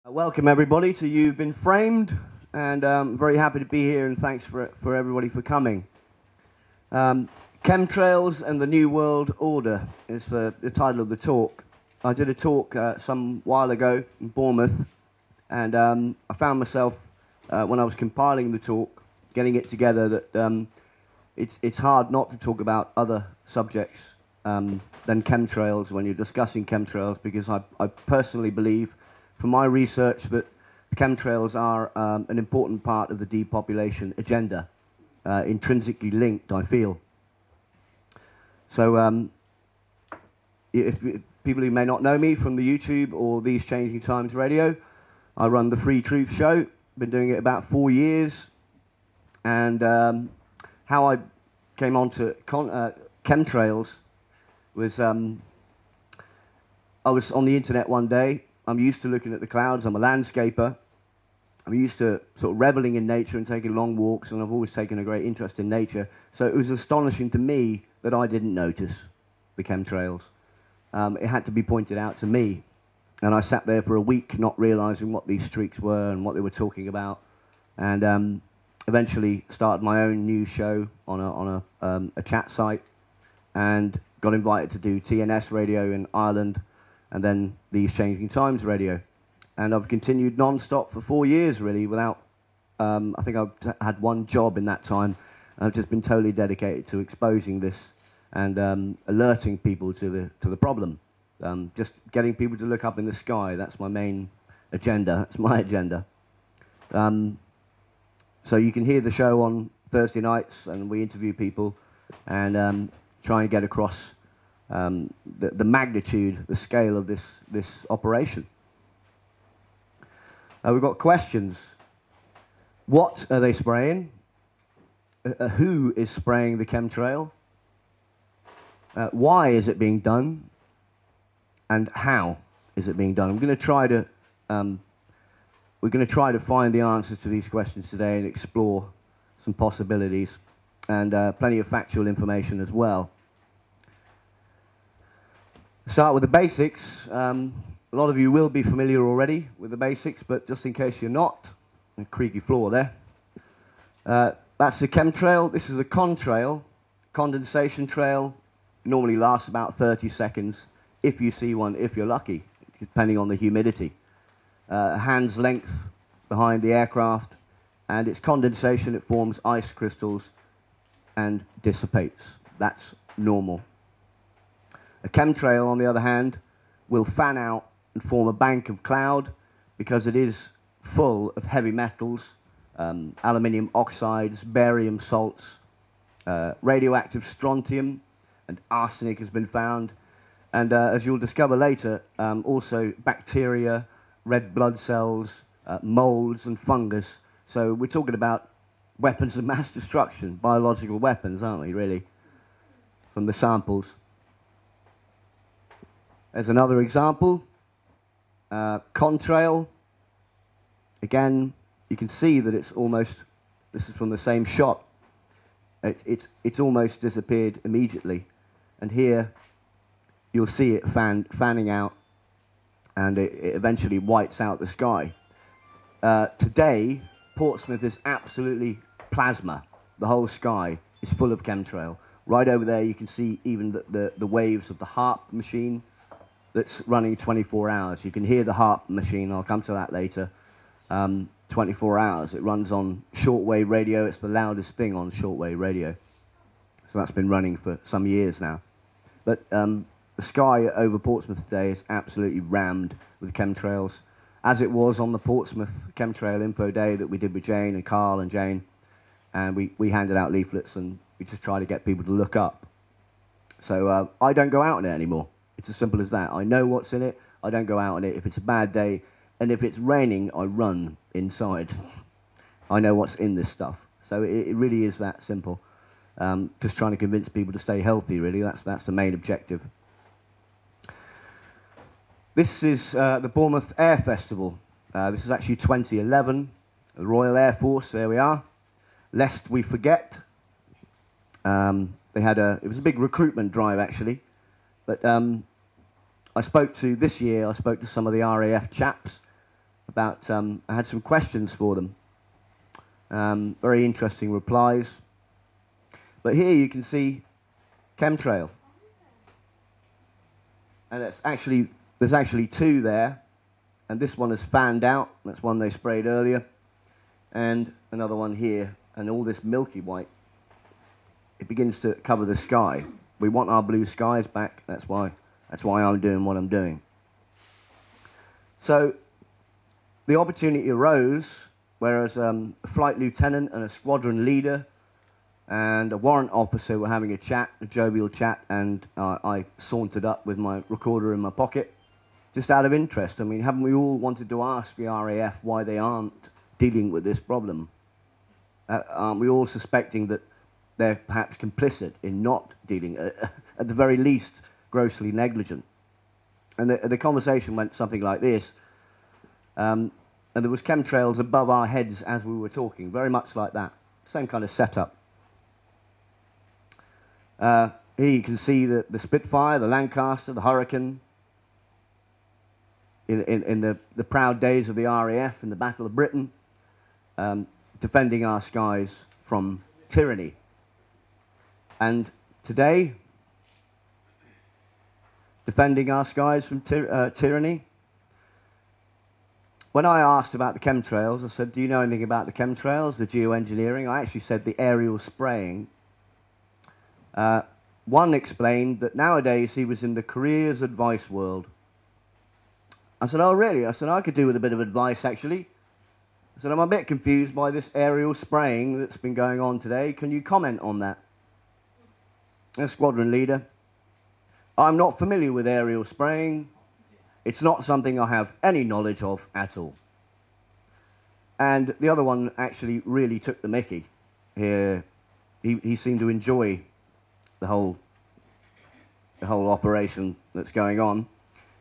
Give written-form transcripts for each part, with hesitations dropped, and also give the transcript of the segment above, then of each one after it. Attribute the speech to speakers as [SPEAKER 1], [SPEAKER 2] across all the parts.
[SPEAKER 1] Welcome everybody to You've Been Framed, and very happy to be here, and thanks for everybody for coming. Chemtrails and the New World Order is the title of the talk. I did a talk some while ago in Bournemouth, and I found myself, when I was compiling the talk, getting it together, that it's hard not to talk about other subjects than chemtrails when you're discussing chemtrails, because I personally believe, from my research, that chemtrails are an important part of the depopulation agenda, intrinsically linked, I feel. So if people who may not know me from the YouTube or These Changing Times Radio, I run the Free Truth Show. Been doing it about 4 years. And how I came on to chemtrails was I was on the internet one day. I'm used to looking at the clouds. I'm a landscaper. I'm used to sort of reveling in nature and taking long walks, and I've always taken a great interest in nature. So it was astonishing to me that I didn't notice the chemtrails. It had to be pointed out to me. And I sat there for a week not realizing what these streaks were and what they were talking about. And eventually started my own news show on a chat site, and got invited to do TNS radio in Ireland, and then These Changing Times radio. And I've continued non-stop for 4 years, really, without, I think I've had one job in that time. I've just been totally dedicated to exposing this and alerting people to the problem. Just getting people to look up in the sky, that's my main agenda, that's my agenda. So you can hear the show on Thursday nights, and we interview people and try and get across the magnitude, the scale of this operation. We've got questions. What are they spraying? Who is spraying the chemtrail? Why is it being done? And how is it being done? We're going to try to find the answers to these questions today and explore some possibilities, and plenty of factual information as well. Start with the basics. A lot of you will be familiar already with the basics, but just in case you're not, a creaky floor there. That's the chemtrail. This is a contrail, condensation trail. Normally lasts about 30 seconds, if you see one, if you're lucky, depending on the humidity. A hand's length behind the aircraft, and it's condensation. It forms ice crystals and dissipates. That's normal. A chemtrail, on the other hand, will fan out and form a bank of cloud, because it is full of heavy metals, aluminium oxides, barium salts, radioactive strontium, and arsenic has been found. And as you'll discover later, also bacteria, red blood cells, molds, and fungus. So we're talking about weapons of mass destruction, biological weapons, aren't we, really, from the samples. There's another example, contrail. Again, you can see that it's almost, this is from the same shot, it's almost disappeared immediately. And here, you'll see it fanning out, and it eventually whites out the sky. Today, Portsmouth is absolutely plasma. The whole sky is full of chemtrail. Right over there, you can see even the waves of the HARP machine that's running 24 hours. You can hear the HARP machine. I'll come to that later. 24 hours. It runs on shortwave radio. It's the loudest thing on shortwave radio. So that's been running for some years now. But the sky over Portsmouth today is absolutely rammed with chemtrails, as it was on the Portsmouth Chemtrail Info Day that we did with Jane and Carl and Jane. And we handed out leaflets, and we just try to get people to look up. So I don't go out in it anymore. It's as simple as that. I know what's in it. I don't go out in it. If it's a bad day, and if it's raining, I run inside. I know what's in this stuff. So it really is that simple. Just trying to convince people to stay healthy, really. That's the main objective. This is the Bournemouth Air Festival. This is actually 2011. The Royal Air Force, there we are. Lest we forget. It was a big recruitment drive, actually. But I spoke to some of the RAF chaps, about, I had some questions for them. Very interesting replies. But here you can see chemtrail. And there's actually two there. And this one is fanned out. That's one they sprayed earlier. And another one here. And all this milky white, it begins to cover the sky. We want our blue skies back. That's why I'm doing what I'm doing. So the opportunity arose, whereas a flight lieutenant and a squadron leader and a warrant officer were having a chat, a jovial chat, and I sauntered up with my recorder in my pocket, just out of interest. I mean, haven't we all wanted to ask the RAF why they aren't dealing with this problem? Aren't we all suspecting that they're perhaps complicit in not dealing, at the very least, grossly negligent? And the conversation went something like this. And there was chemtrails above our heads as we were talking, very much like that. Same kind of setup. Here you can see the Spitfire, the Lancaster, the Hurricane, in the proud days of the RAF in the Battle of Britain, defending our skies from tyranny. And today, defending our skies from tyranny. When I asked about the chemtrails, I said, do you know anything about the chemtrails, the geoengineering? I actually said the aerial spraying. One explained that nowadays he was in the careers advice world. I said, oh, really? I said, I could do with a bit of advice, actually. I said, I'm a bit confused by this aerial spraying that's been going on today. Can you comment on that? A squadron leader. I'm not familiar with aerial spraying. It's not something I have any knowledge of at all. And the other one actually really took the mickey. He seemed to enjoy the whole operation that's going on.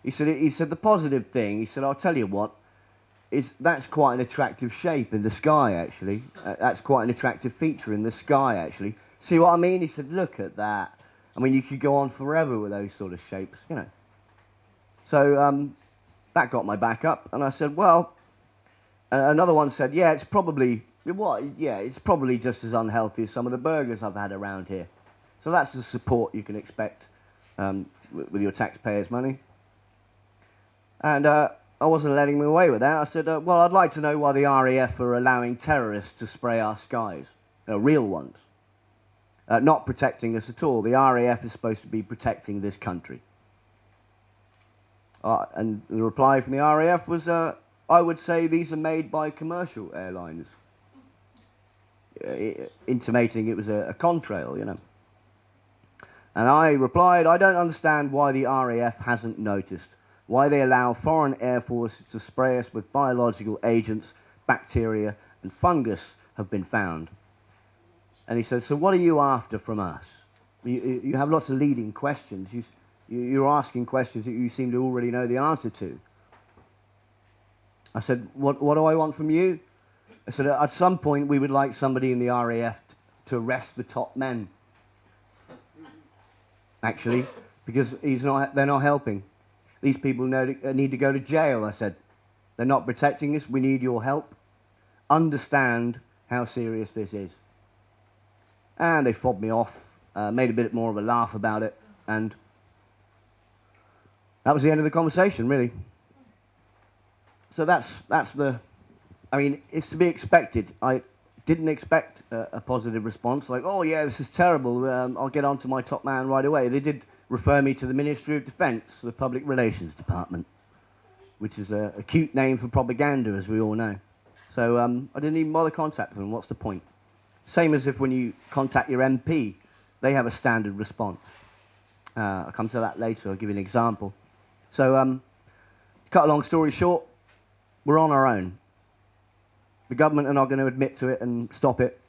[SPEAKER 1] He said the positive thing, he said, I'll tell you what, that's quite an attractive shape in the sky, actually. That's quite an attractive feature in the sky, actually. See what I mean? He said, look at that. I mean, you could go on forever with those sort of shapes, you know. So that got my back up, and I said, well, another one said, yeah, it's probably just as unhealthy as some of the burgers I've had around here. So that's the support you can expect with your taxpayers' money. And I wasn't letting me away with that. I said, well, I'd like to know why the RAF are allowing terrorists to spray our skies, real ones, not protecting us at all. The RAF is supposed to be protecting this country. And the reply from the RAF was, I would say these are made by commercial airlines, intimating it was a contrail, you know. And I replied, I don't understand why the RAF hasn't noticed, why they allow foreign air forces to spray us with biological agents, bacteria, and fungus have been found. And he said, so what are you after from us? You have lots of leading questions. You're asking questions that you seem to already know the answer to. I said, what do I want from you? I said, at some point we would like somebody in the RAF to arrest the top men. Actually, because they're not helping. These people need to go to jail, I said. They're not protecting us. We need your help. Understand how serious this is. And they fobbed me off, made a bit more of a laugh about it, and that was the end of the conversation, really. So that's the... I mean, it's to be expected. I didn't expect a positive response, like, oh, yeah, this is terrible. I'll get on to my top man right away. They did refer me to the Ministry of Defence, the Public Relations Department, which is a cute name for propaganda, as we all know. So I didn't even bother contacting them. What's the point? Same as if when you contact your MP, they have a standard response. I'll come to that later. I'll give you an example. So, cut a long story short, we're on our own. The government are not going to admit to it and stop it.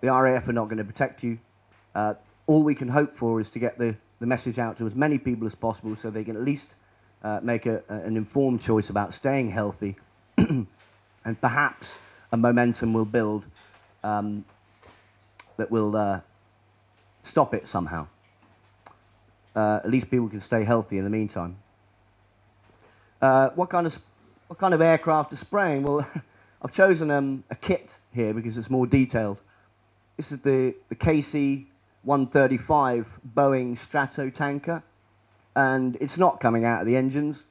[SPEAKER 1] The RAF are not going to protect you. All we can hope for is to get the message out to as many people as possible so they can at least make an informed choice about staying healthy, and perhaps a momentum will build that will stop it somehow. At least people can stay healthy in the meantime. What kind What kind of aircraft are spraying? Well, I've chosen a kit here because it's more detailed. This is the KC-135 Boeing Stratotanker, and it's not coming out of the engines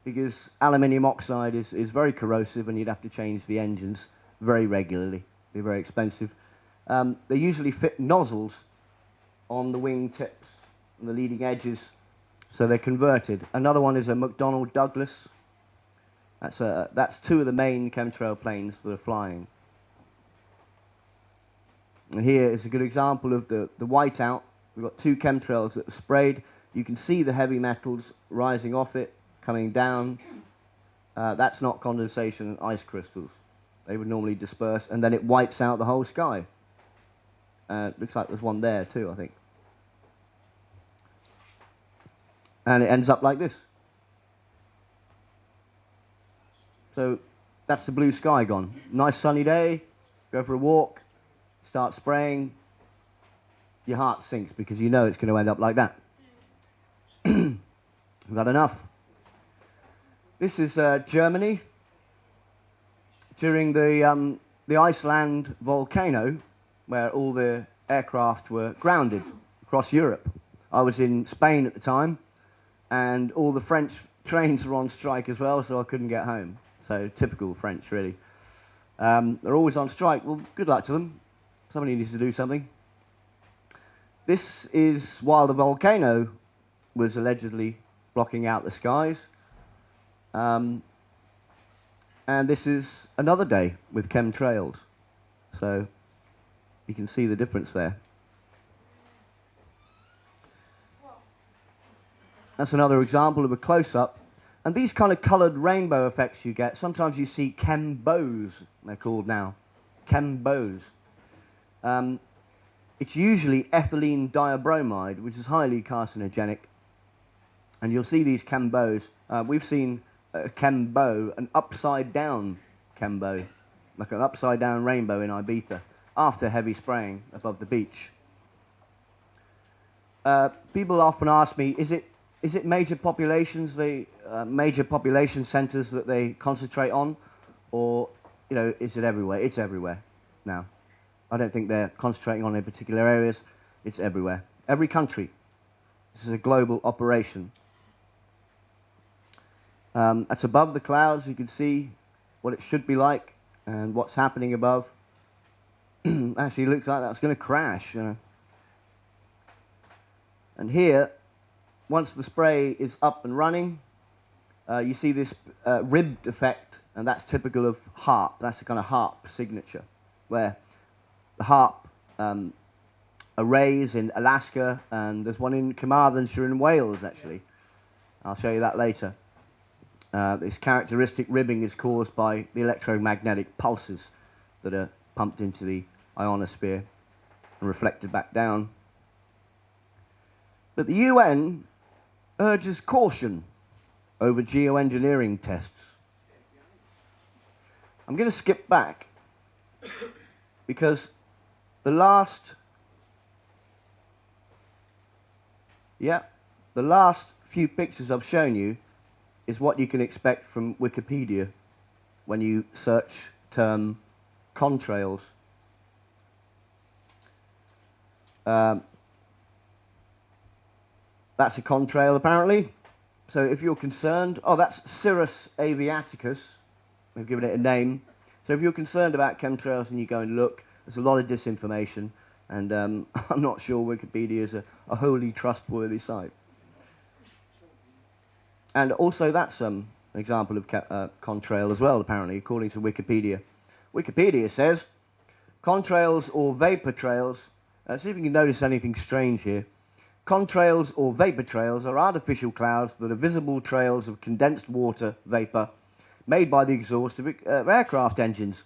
[SPEAKER 1] because aluminium oxide is very corrosive, and you'd have to change the engines very regularly. They're very expensive. They usually fit nozzles on the wing tips and the leading edges, so they're converted. Another one is a McDonnell Douglas. That's two of the main chemtrail planes that are flying. And here is a good example of the whiteout. We've got two chemtrails that are sprayed. You can see the heavy metals rising off it, coming down. That's not condensation, ice crystals. They would normally disperse, and then it wipes out the whole sky. Looks like there's one there too, I think. And it ends up like this. So that's the blue sky gone. Nice sunny day, go for a walk, start spraying, your heart sinks because you know it's going to end up like that. We've got enough. This is Germany. During the Iceland volcano, where all the aircraft were grounded across Europe. I was in Spain at the time, and all the French trains were on strike as well, so I couldn't get home. So typical French, really. They're always on strike. Well, good luck to them. Somebody needs to do something. This is while the volcano was allegedly blocking out the skies. And this is another day with chemtrails. So you can see the difference there. That's another example of a close-up. And these kind of coloured rainbow effects you get, sometimes you see chembows, they're called now. Chembows. It's usually ethylene dibromide, which is highly carcinogenic. And you'll see these chembows. We've seen a chembow, an upside-down chembow, like an upside-down rainbow in Ibiza, after heavy spraying above the beach. People often ask me, is it major populations, major population centres that they concentrate on, or is it everywhere? It's everywhere now. I don't think they're concentrating on any particular areas. It's everywhere. Every country. This is a global operation. That's above the clouds. You can see what it should be like and what's happening above. Actually, it looks like that's going to crash. And here, once the spray is up and running, you see this ribbed effect, and that's typical of HAARP. That's the kind of HAARP signature, where the HAARP arrays in Alaska, and there's one in Carmarthenshire in Wales, actually. I'll show you that later. This characteristic ribbing is caused by the electromagnetic pulses that are pumped into the ionosphere and reflected back down. But the UN urges caution over geoengineering tests. I'm going to skip back because the last few pictures I've shown you is what you can expect from Wikipedia when you search term contrails. That's a contrail, apparently. So if you're concerned... Oh, that's Cirrus aviaticus. They've given it a name. So if you're concerned about chemtrails and you go and look, there's a lot of disinformation. And I'm not sure Wikipedia is a wholly trustworthy site. And also that's an example of contrail as well, apparently, according to Wikipedia. Wikipedia says, contrails or vapor trails... see if you can notice anything strange here. Contrails or vapor trails are artificial clouds that are visible trails of condensed water vapor made by the exhaust of aircraft engines.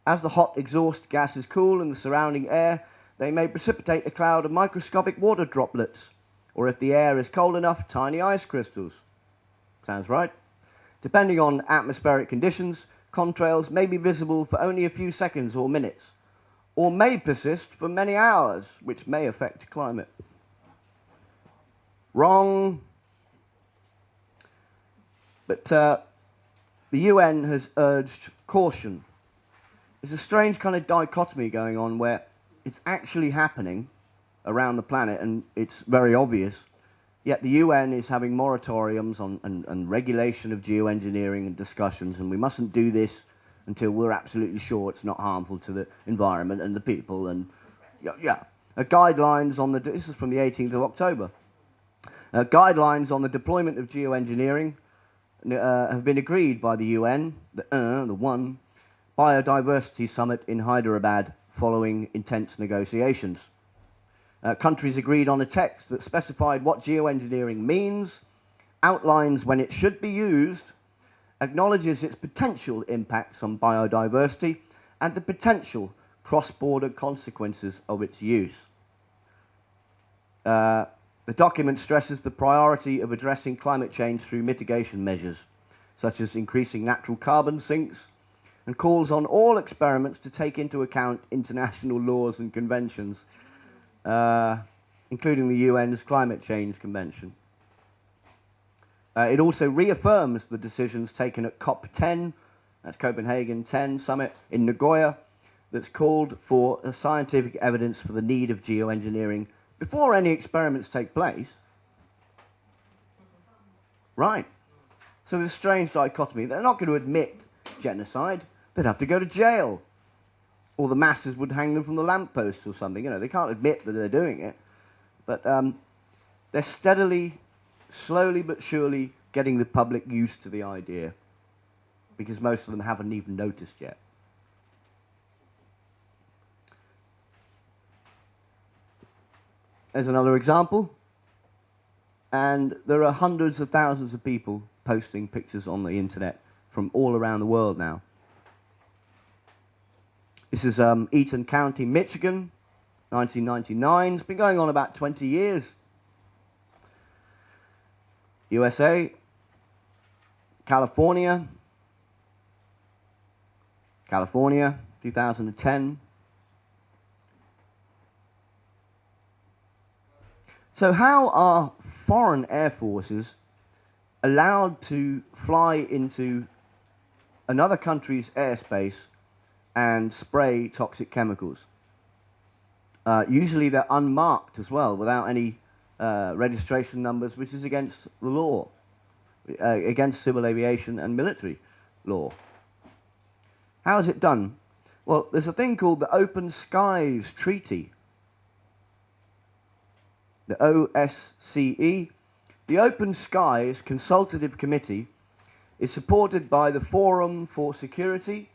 [SPEAKER 1] As the hot exhaust gases cool in the surrounding air, they may precipitate a cloud of microscopic water droplets, or if the air is cold enough, tiny ice crystals. Sounds right. Depending on atmospheric conditions, contrails may be visible for only a few seconds or minutes, or may persist for many hours, which may affect climate. Wrong. But the UN has urged caution. There's a strange kind of dichotomy going on where it's actually happening around the planet and it's very obvious, yet the UN is having moratoriums on and regulation of geoengineering and discussions, and we mustn't do this until we're absolutely sure it's not harmful to the environment and the people. And guidelines on this is from the 18th of October. Guidelines on the deployment of geoengineering have been agreed by the UN, the one biodiversity summit in Hyderabad following intense negotiations. Countries agreed on a text that specified what geoengineering means, outlines when it should be used, acknowledges its potential impacts on biodiversity, and the potential cross-border consequences of its use. The document stresses the priority of addressing climate change through mitigation measures, such as increasing natural carbon sinks, and calls on all experiments to take into account international laws and conventions, including the UN's Climate Change Convention. It also reaffirms the decisions taken at COP10, that's Copenhagen 10 summit in Nagoya, that's called for scientific evidence for the need of geoengineering before any experiments take place. Right. So there's a strange dichotomy. They're not going to admit genocide. They'd have to go to jail. Or the masses would hang them from the lampposts or something. You know, they can't admit that they're doing it. But they're steadily, slowly but surely getting the public used to the idea, because most of them haven't even noticed yet. There's another example. And there are hundreds of thousands of people posting pictures on the internet from all around the world now. This is Eaton County, Michigan, 1999. It's been going on about 20 years. USA, California, 2010. So how are foreign air forces allowed to fly into another country's airspace and spray toxic chemicals? Usually they're unmarked as well, without any registration numbers, which is against the law, against civil aviation and military law. How is it done? Well, there's a thing called the Open Skies Treaty, the OSCE. The Open Skies Consultative Committee is supported by the Forum for Security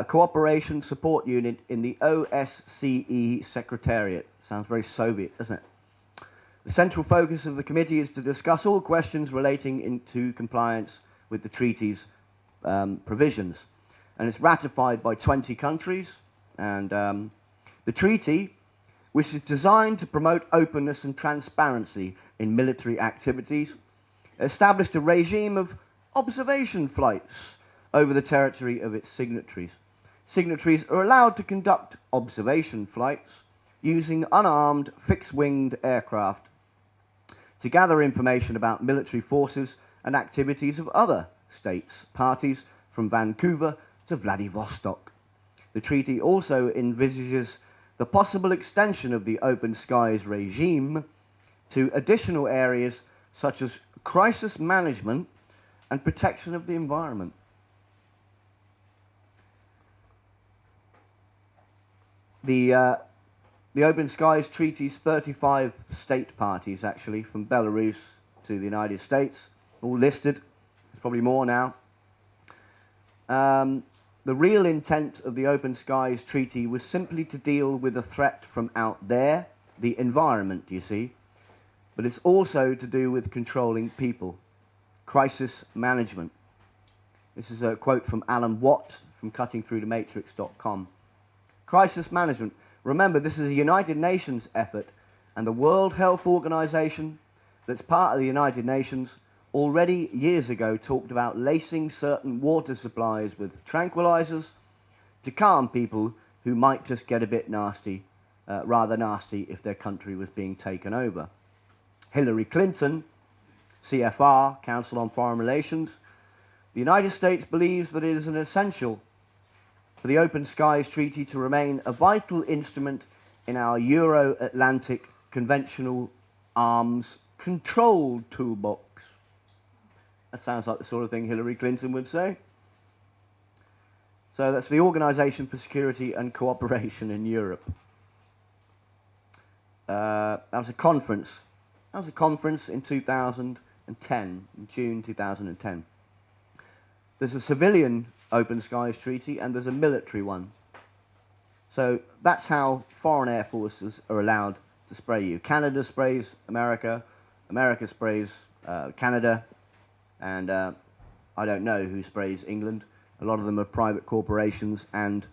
[SPEAKER 1] Cooperation Support Unit in the OSCE Secretariat. Sounds very Soviet, doesn't it? The central focus of the committee is to discuss all questions relating into compliance with the treaty's provisions. And it's ratified by 20 countries. And the treaty, which is designed to promote openness and transparency in military activities, established a regime of observation flights over the territory of its signatories. Signatories are allowed to conduct observation flights using unarmed, fixed-winged aircraft to gather information about military forces and activities of other states, parties from Vancouver to Vladivostok. The treaty also envisages the possible extension of the Open Skies regime to additional areas such as crisis management and protection of the environment. The Open Skies Treaty's 35 state parties, actually, from Belarus to the United States, all listed. There's probably more now. The real intent of the Open Skies Treaty was simply to deal with a threat from out there, the environment, you see, but it's also to do with controlling people, crisis management. This is a quote from Alan Watt from cuttingthroughthematrix.com. Crisis management. Remember, this is a United Nations effort, and the World Health Organization, that's part of the United Nations, already years ago talked about lacing certain water supplies with tranquilizers to calm people who might just get a bit nasty, rather nasty, if their country was being taken over. Hillary Clinton, CFR, Council on Foreign Relations, The United States believes that it is an essential for the Open Skies Treaty to remain a vital instrument in our Euro-Atlantic conventional arms control toolbox. That sounds like the sort of thing Hillary Clinton would say. So that's the Organization for Security and Cooperation in Europe. That was a conference. That was a conference in 2010, in June 2010. There's a civilian Open Skies Treaty and there's a military one. So that's how foreign air forces are allowed to spray you. Canada sprays America, America sprays Canada, and I don't know who sprays England. A lot of them are private corporations and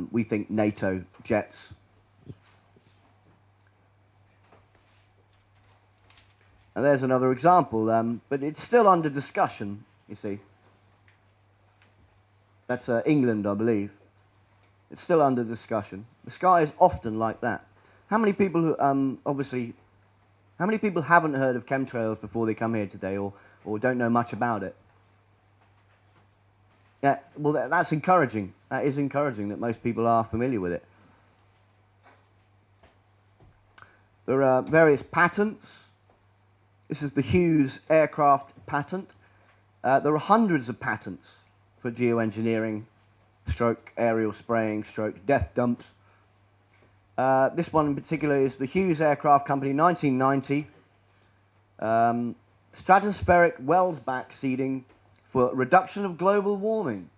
[SPEAKER 1] we think NATO jets. And there's another example, but it's still under discussion, you see. That's England, I believe. It's still under discussion. The sky is often like that. How many people, how many people haven't heard of chemtrails before they come here today, or don't know much about it? Yeah, well, that's encouraging. That is encouraging that most people are familiar with it. There are various patents. This is the Hughes aircraft patent. There are hundreds of patents for geoengineering, stroke aerial spraying, stroke death dumps. This one in particular is the Hughes Aircraft Company, 1990. Stratospheric Wellsback seeding for reduction of global warming.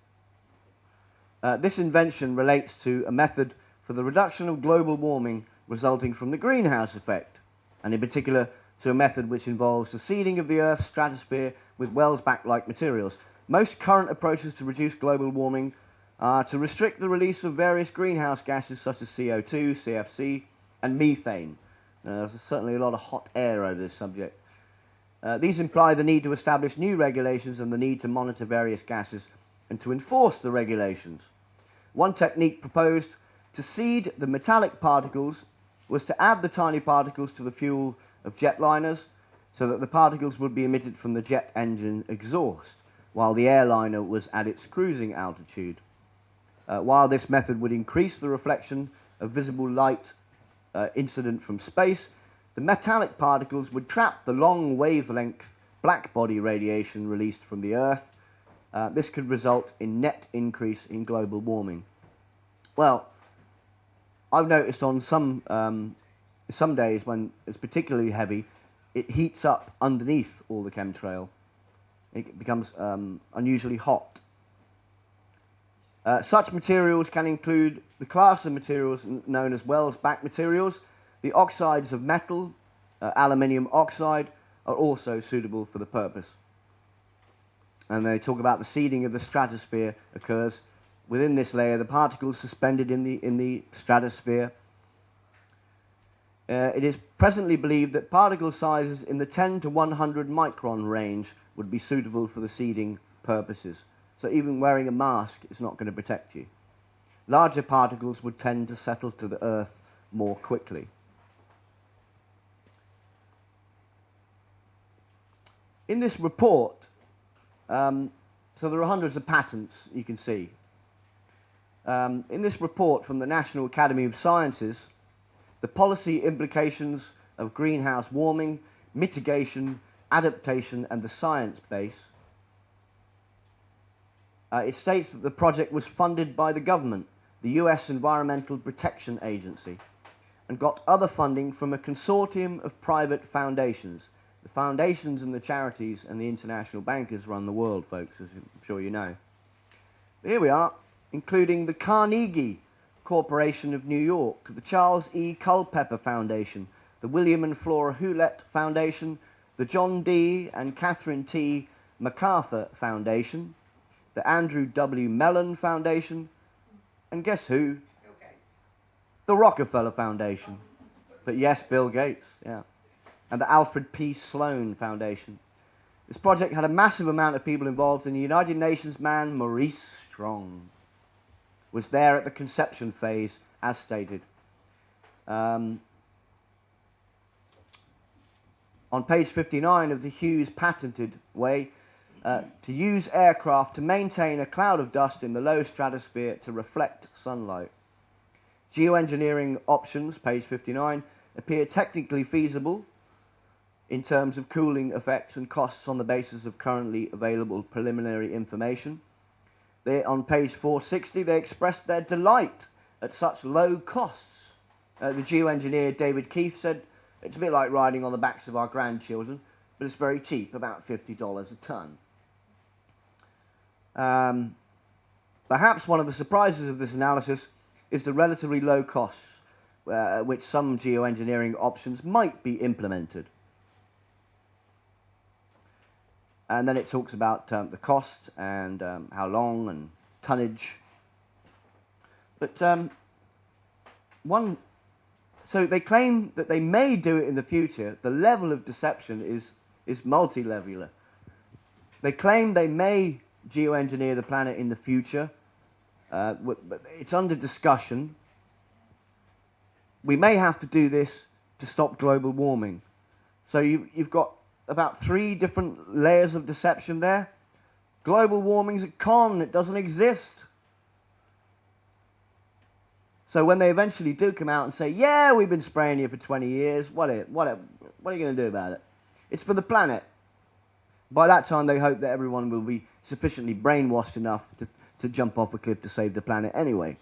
[SPEAKER 1] This invention relates to a method for the reduction of global warming resulting from the greenhouse effect, and in particular to a method which involves the seeding of the Earth's stratosphere with Wellsback-like materials. Most current approaches to reduce global warming are to restrict the release of various greenhouse gases such as CO2, CFC, and methane. There's certainly a lot of hot air over this subject. These imply the need to establish new regulations and the need to monitor various gases and to enforce the regulations. One technique proposed to seed the metallic particles was to add the tiny particles to the fuel of jetliners so that the particles would be emitted from the jet engine exhaust while the airliner was at its cruising altitude. While this method would increase the reflection of visible light incident from space, the metallic particles would trap the long wavelength blackbody radiation released from the Earth. This could result in net increase in global warming. Well, I've noticed on some days when it's particularly heavy, it heats up underneath all the chemtrail. It becomes unusually hot. Such materials can include the class of materials known as Wellsback materials. The oxides of metal, aluminium oxide, are also suitable for the purpose. And they talk about the seeding of the stratosphere occurs within this layer, the particles suspended in the stratosphere. It is presently believed that particle sizes in the 10 to 100 micron range would be suitable for the seeding purposes. So even wearing a mask is not going to protect you. Larger particles would tend to settle to the Earth more quickly. In this report, so there are hundreds of patents you can see. In this report from the National Academy of Sciences, the policy implications of greenhouse warming, mitigation, adaptation, and the science base, it states that the project was funded by the government, the US Environmental Protection Agency, and got other funding from a consortium of private foundations. The foundations and the charities and the international bankers run the world, folks, as I'm sure you know. Here we are, including the Carnegie Corporation of New York, the Charles E. Culpeper Foundation, the William and Flora Hewlett Foundation, the John D. and Catherine T. MacArthur Foundation, the Andrew W. Mellon Foundation, and guess who?
[SPEAKER 2] Bill Gates.
[SPEAKER 1] The Rockefeller Foundation. But yes, Bill Gates, yeah. And the Alfred P. Sloan Foundation. This project had a massive amount of people involved, and the United Nations man, Maurice Strong, was there at the conception phase, as stated. On page 59 of the Hughes patented way, to use aircraft to maintain a cloud of dust in the low stratosphere to reflect sunlight. Geoengineering options, page 59, appear technically feasible in terms of cooling effects and costs on the basis of currently available preliminary information. On page 460, they expressed their delight at such low costs. The geoengineer David Keefe said, "It's a bit like riding on the backs of our grandchildren, but it's very cheap, about $50 a ton." Perhaps one of the surprises of this analysis is the relatively low costs at which some geoengineering options might be implemented. And then it talks about the cost and how long and tonnage. But so they claim that they may do it in the future. The level of deception is multi-leveler. They claim they may geoengineer the planet in the future, but it's under discussion. We may have to do this to stop global warming. So you've got about 3 different layers of deception there. Global warming's a con, it doesn't exist. So when they eventually do come out and say, yeah, we've been spraying you for 20 years, what are you going to do about it? It's for the planet. By that time, they hope that everyone will be sufficiently brainwashed enough to jump off a cliff to save the planet anyway.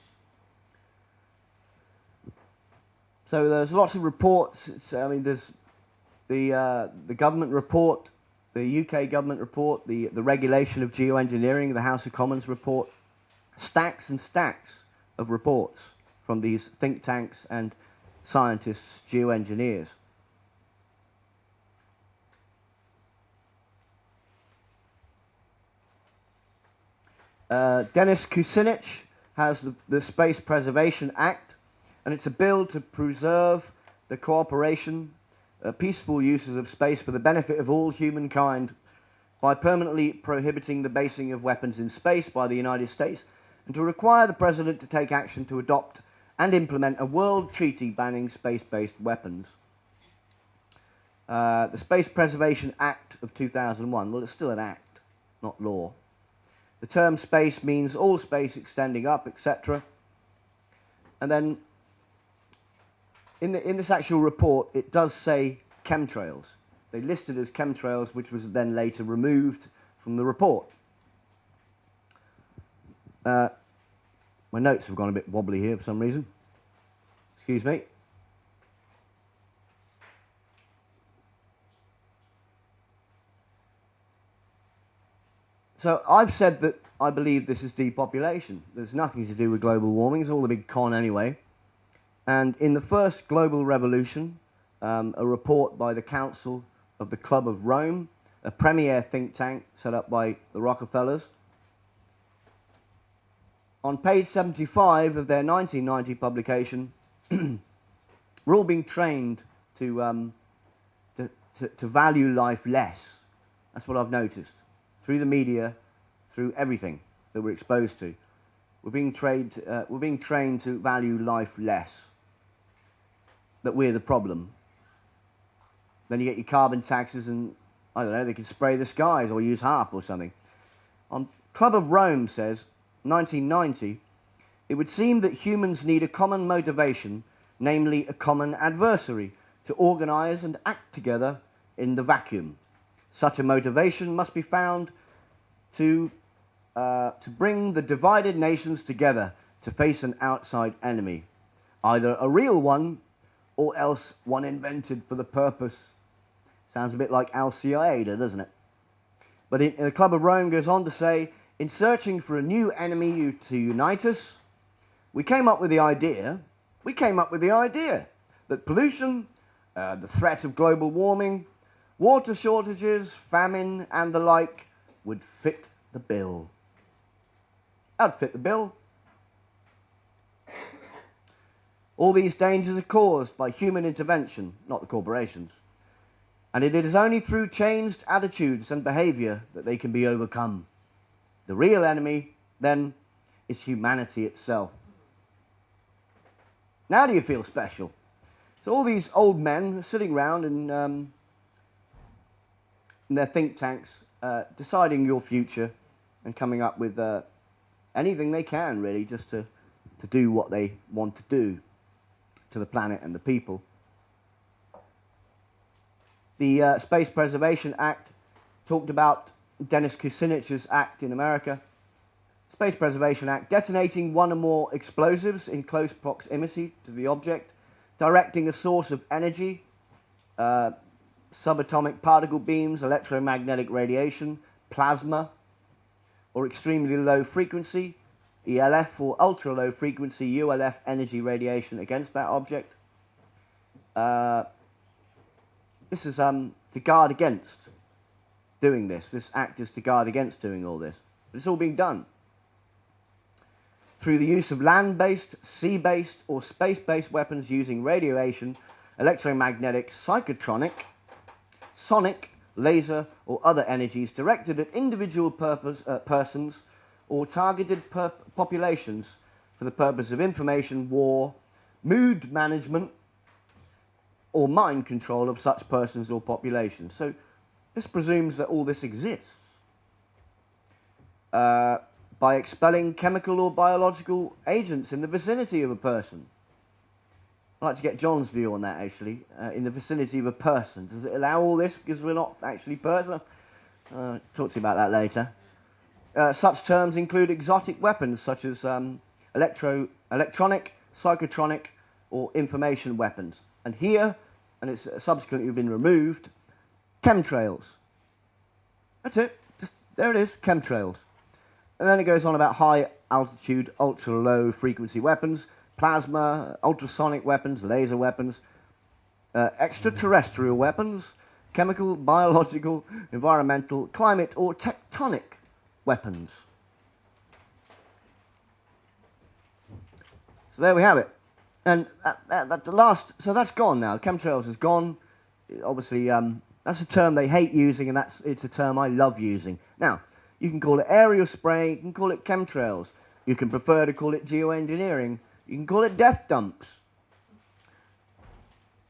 [SPEAKER 1] So there's lots of reports. There's the government report, the UK government report, the regulation of geoengineering, the House of Commons report, stacks and stacks of reports from these think tanks and scientists, geoengineers. Denis Kucinich has the Space Preservation Act, and it's a bill to preserve the cooperation, peaceful uses of space for the benefit of all humankind by permanently prohibiting the basing of weapons in space by the United States, and to require the President to take action to adopt and implement a world treaty banning space-based weapons. The Space Preservation Act of 2001, well, it's still an act, not law. The term space means all space extending up, etc. And then in this actual report, it does say chemtrails. They listed as chemtrails, which was then later removed from the report. My notes have gone a bit wobbly here for some reason. Excuse me. So I've said that I believe this is depopulation. There's nothing to do with global warming. It's all a big con anyway. And in the first global revolution, a report by the Council of the Club of Rome, a premier think tank set up by the Rockefellers, on page 75 of their 1990 publication, we're all being trained to value life less. That's what I've noticed. Through the media, through everything that we're exposed to. We're being trained to value life less. That we're the problem. Then you get your carbon taxes and, I don't know, they can spray the skies or use HARP or something. Club of Rome says, 1990, it would seem that humans need a common motivation, namely a common adversary, to organize and act together in the vacuum. Such a motivation must be found to bring the divided nations together to face an outside enemy, either a real one or else one invented for the purpose. Sounds a bit like Al Qaeda, doesn't it? But the Club of Rome goes on to say, in searching for a new enemy to unite us, we came up with the idea that pollution, the threat of global warming, water shortages, famine, and the like would fit the bill. That'd fit the bill. All these dangers are caused by human intervention, not the corporations. And it is only through changed attitudes and behavior that they can be overcome. The real enemy, then, is humanity itself. Now do you feel special? So all these old men are sitting around in their think tanks deciding your future and coming up with anything they can, really, just to do what they want to do to the planet and the people. The Space Preservation Act talked about Dennis Kucinich's act in America. Space Preservation Act, detonating one or more explosives in close proximity to the object, directing a source of energy, subatomic particle beams, electromagnetic radiation, plasma, or extremely low frequency, ELF, or ultra low frequency, ULF energy radiation against that object. This is to guard against doing this. This act is to guard against doing all this. But it's all being done through the use of land-based, sea-based, or space-based weapons using radiation, electromagnetic, psychotronic, sonic, laser, or other energies directed at individual persons or targeted populations for the purpose of information, war, mood management, or mind control of such persons or populations. So this presumes that all this exists. By expelling chemical or biological agents in the vicinity of a person. I'd like to get John's view on that, actually. In the vicinity of a person. Does it allow all this because we're not actually person? Talk to you about that later. Such terms include exotic weapons such as electronic, psychotronic, or information weapons. And here, and it's subsequently been removed, chemtrails. That's it. Just, there it is, chemtrails. And then it goes on about high altitude, ultra low frequency weapons, plasma, ultrasonic weapons, laser weapons, extraterrestrial weapons, chemical, biological, environmental, climate, or tectonic weapons. So there we have it. And that's the last, so that's gone now. Chemtrails is gone. Obviously, that's a term they hate using, and it's a term I love using. Now, you can call it aerial spraying, you can call it chemtrails, you can prefer to call it geoengineering, you can call it death dumps.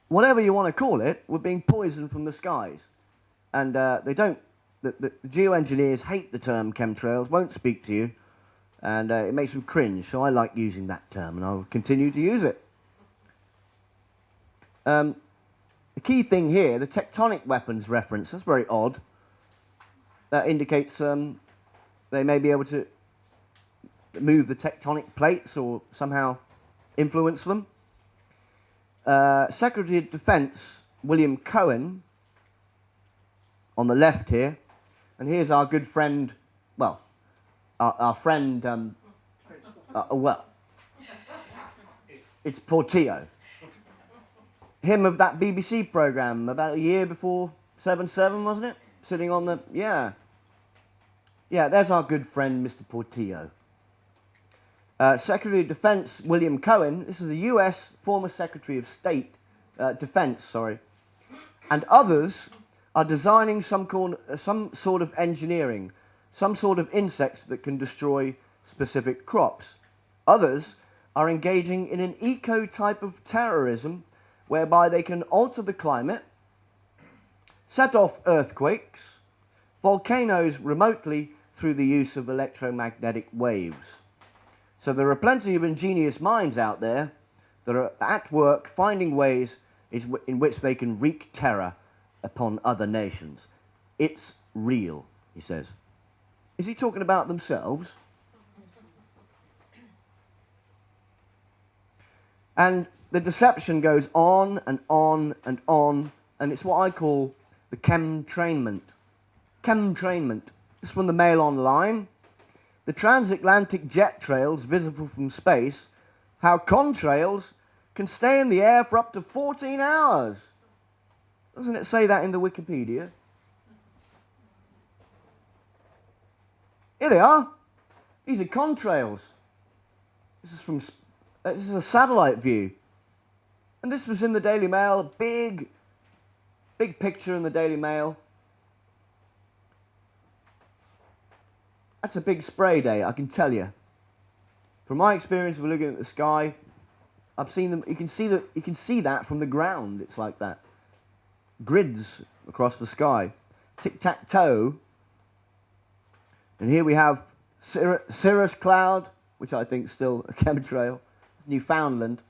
[SPEAKER 1] Whatever you want to call it, we're being poisoned from the skies. And they don't, the geoengineers hate the term chemtrails, won't speak to you, and it makes them cringe, so I like using that term, and I'll continue to use it. The key thing here, the tectonic weapons reference, that's very odd. That indicates they may be able to move the tectonic plates or somehow influence them. Secretary of Defense William Cohen, on the left here, and here's our good friend, well, our friend, well, it's Portillo. Him of that BBC programme about a year before 7/7, wasn't it? Sitting on the, yeah, there's our good friend, Mr. Portillo. Secretary of Defense William Cohen, this is the US former Secretary of State, Defense, sorry, and others are designing some sort of engineering, some sort of insects that can destroy specific crops. Others are engaging in an eco type of terrorism whereby they can alter the climate, set off earthquakes, volcanoes remotely through the use of electromagnetic waves. So there are plenty of ingenious minds out there that are at work finding ways in which they can wreak terror upon other nations. It's real, he says. Is he talking about themselves? And the deception goes on and on and on, and it's what I call the chemtrainment. Chemtrainment. This is from the Mail Online. The transatlantic jet trails visible from space, how contrails can stay in the air for up to 14 hours. Doesn't it say that in the Wikipedia? Here they are. These are contrails. This is a satellite view. And this was in the Daily Mail, a big picture in the Daily Mail. That's a big spray day, I can tell you. From my experience of looking at the sky, I've seen them. You can see that from the ground. It's like that. Grids across the sky. Tic-tac-toe And here we have cirrus cloud, which I think is still a chemtrail, Newfoundland,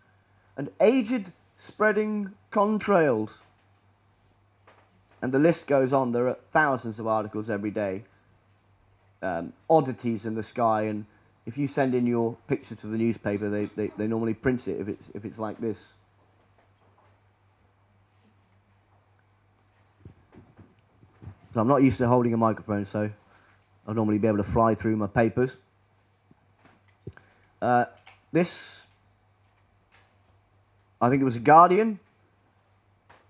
[SPEAKER 1] and aged spreading contrails. And the list goes on. There are thousands of articles every day. Oddities in the sky, and if you send in your picture to the newspaper, they normally print it if it's like this. So I'm not used to holding a microphone, so I'll normally be able to fly through my papers. This, I think it was a Guardian.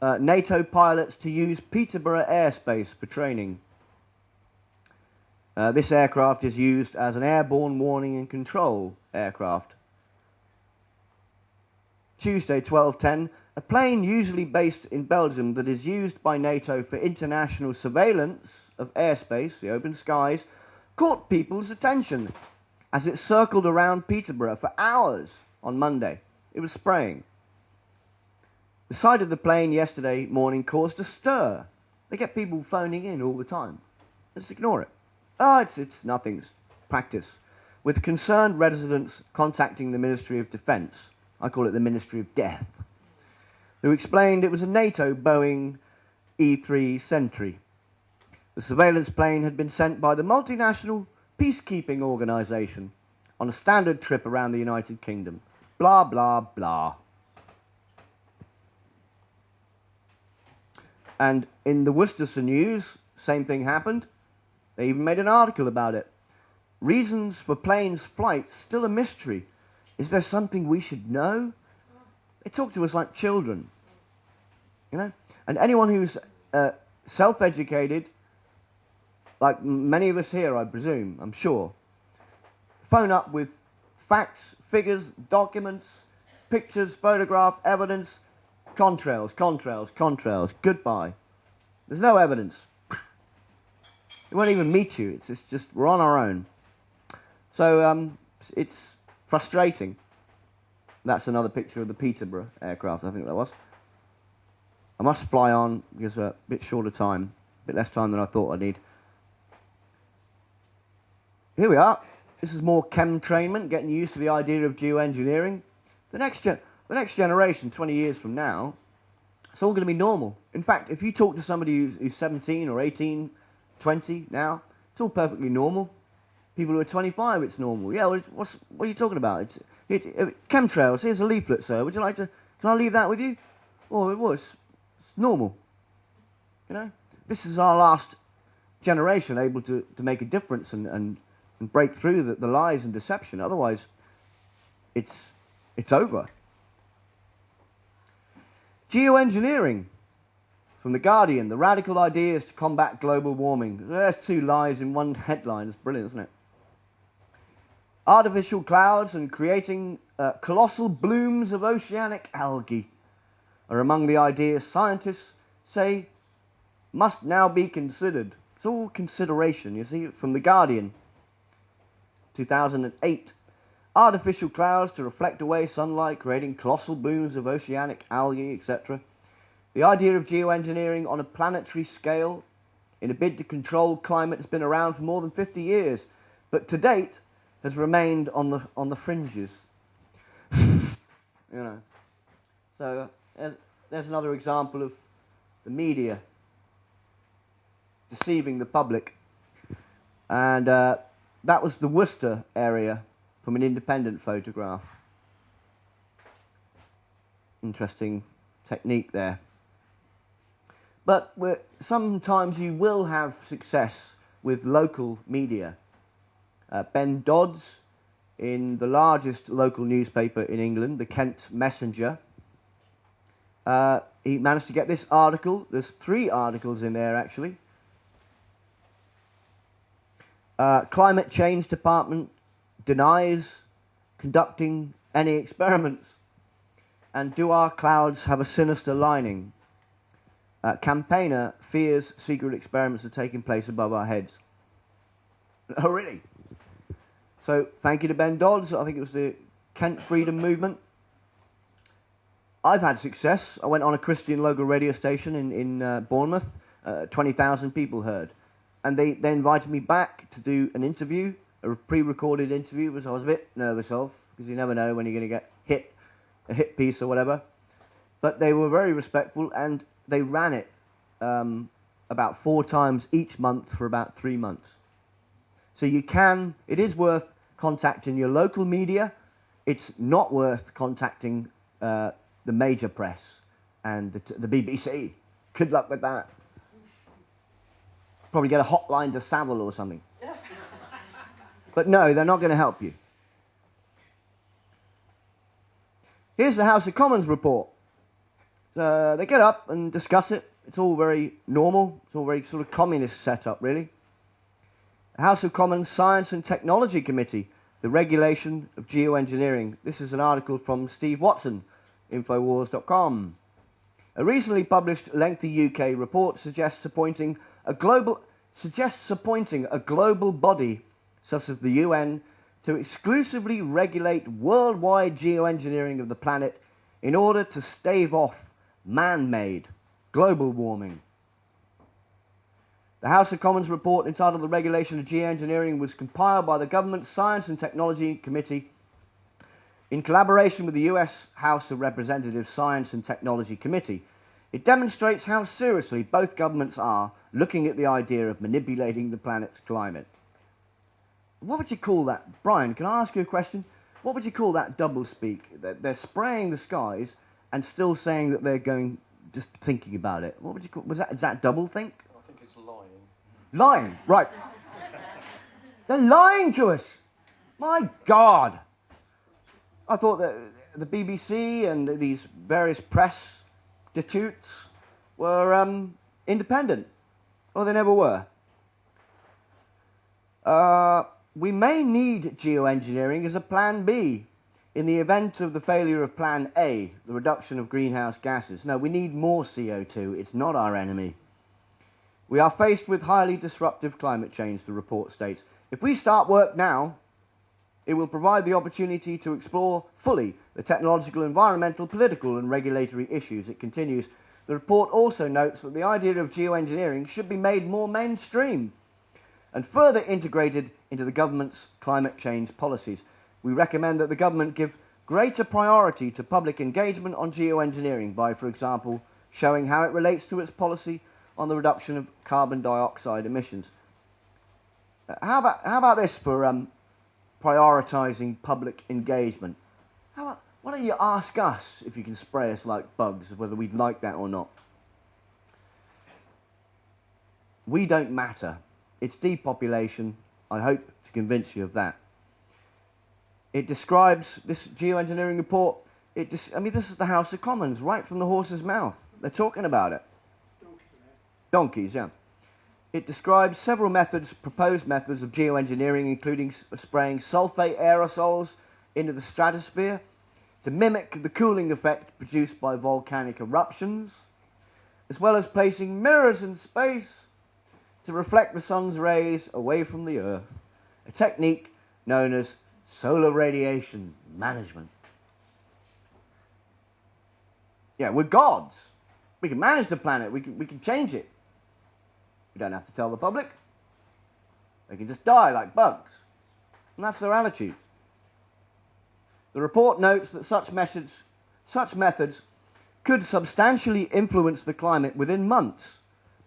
[SPEAKER 1] NATO pilots to use Peterborough airspace for training. This aircraft is used as an airborne warning and control aircraft. Tuesday, 12:10, a plane usually based in Belgium that is used by NATO for international surveillance of airspace, the open skies, caught people's attention as it circled around Peterborough for hours on Monday. It was spraying. The sight of the plane yesterday morning caused a stir. They get people phoning in all the time. Just ignore it. Oh, it's nothing. It's practice. With concerned residents contacting the Ministry of Defence, I call it the Ministry of Death, who explained it was a NATO Boeing E-3 Sentry. The surveillance plane had been sent by the multinational peacekeeping organisation on a standard trip around the United Kingdom. Blah, blah, blah. And in the Worcestershire News, same thing happened. They even made an article about it. Reasons for plane's flight still a mystery. Is there something we should know? They talk to us like children, you know? And anyone who's self-educated, like many of us here, I presume, I'm sure, phone up with facts, figures, documents, pictures, photograph, evidence. Contrails, contrails, contrails. Goodbye. There's no evidence. It won't even meet you. It's just we're on our own. So it's frustrating. That's another picture of the Peterborough aircraft, I think that was. I must fly on because a bit shorter time, a bit less time than I thought I'd need. Here we are. This is more chemtrainment, getting used to the idea of geoengineering. The next generation, 20 years from now, it's all going to be normal. In fact, if you talk to somebody who's 17 or 18, 20 now, it's all perfectly normal. People who are 25, it's normal. Yeah, what are you talking about? Chemtrails, here's a leaflet, sir. Would you like to, can I leave that with you? Oh, it was. It's normal. You know? This is our last generation able to make a difference and break through the lies and deception. Otherwise, it's over. Geoengineering. From The Guardian, the radical ideas to combat global warming. There's two lies in one headline. It's brilliant, isn't it? Artificial clouds and creating colossal blooms of oceanic algae are among the ideas scientists say must now be considered. It's all consideration, you see, from The Guardian, 2008. Artificial clouds to reflect away sunlight, creating colossal blooms of oceanic algae, etc. The idea of geoengineering on a planetary scale in a bid to control climate has been around for more than 50 years, but to date has remained on the fringes. You know. So there's another example of the media deceiving the public. And that was the Worcester area from an independent photograph. Interesting technique there. But sometimes you will have success with local media. Ben Dodds, in the largest local newspaper in England, the Kent Messenger, he managed to get this article. There's 3 articles in there, actually. Climate Change Department denies conducting any experiments. And do our clouds have a sinister lining? Campaigner fears secret experiments are taking place above our heads. Oh, really? So, thank you to Ben Dodds. I think it was the Kent Freedom Movement. I've had success. I went on a Christian local radio station in Bournemouth. 20,000 people heard. And they invited me back to do an interview, a pre-recorded interview, which I was a bit nervous of, because you never know when you're going to get a hit piece or whatever. But they were very respectful, and they ran it about 4 times each month for about 3 months. So it is worth contacting your local media. It's not worth contacting the major press and the BBC. Good luck with that. Probably get a hotline to Savile or something. But no, they're not going to help you. Here's the House of Commons report. They get up and discuss it. It's all very normal. It's all very sort of communist setup, really. The House of Commons Science and Technology Committee, the regulation of geoengineering. This is an article from Steve Watson, Infowars.com. A recently published lengthy UK report suggests appointing a global body such as the UN to exclusively regulate worldwide geoengineering of the planet in order to stave off man-made global warming. The House of Commons report entitled The Regulation of Geoengineering was compiled by the Government's Science and Technology Committee in collaboration with the US House of Representatives Science and Technology Committee. It demonstrates how seriously both governments are looking at the idea of manipulating the planet's climate. What would you call that? Brian, can I ask you a question? What would you call that doublespeak? They're spraying the skies and still saying that they're just thinking about it. What would you call? Is that doublethink?
[SPEAKER 2] I think it's lying.
[SPEAKER 1] Lying, right. They're lying to us. My God. I thought that the BBC and these various press institutes were independent. Well, they never were. We may need geoengineering as a plan B in the event of the failure of plan A, the reduction of greenhouse gases. No, we need more CO2. It's not our enemy. We are faced with highly disruptive climate change, the report states. If we start work now, it will provide the opportunity to explore fully the technological, environmental, political and regulatory issues. It continues. The report also notes that the idea of geoengineering should be made more mainstream and further integrated into the government's climate change policies. We recommend that the government give greater priority to public engagement on geoengineering by, for example, showing how it relates to its policy on the reduction of carbon dioxide emissions. How about this for prioritising public engagement? Why don't you ask us if you can spray us like bugs, whether we'd like that or not? We don't matter. It's depopulation. I hope to convince you of that. It describes this geoengineering report. This is the House of Commons, right from the horse's mouth. They're talking about it. Donkeys, yeah. It describes several proposed methods of geoengineering, including spraying sulfate aerosols into the stratosphere to mimic the cooling effect produced by volcanic eruptions, as well as placing mirrors in space to reflect the sun's rays away from the Earth, a technique known as solar radiation management. Yeah, we're gods. We can manage the planet. We can change it. We don't have to tell the public. They can just die like bugs. And that's their attitude. The report notes that such methods could substantially influence the climate within months,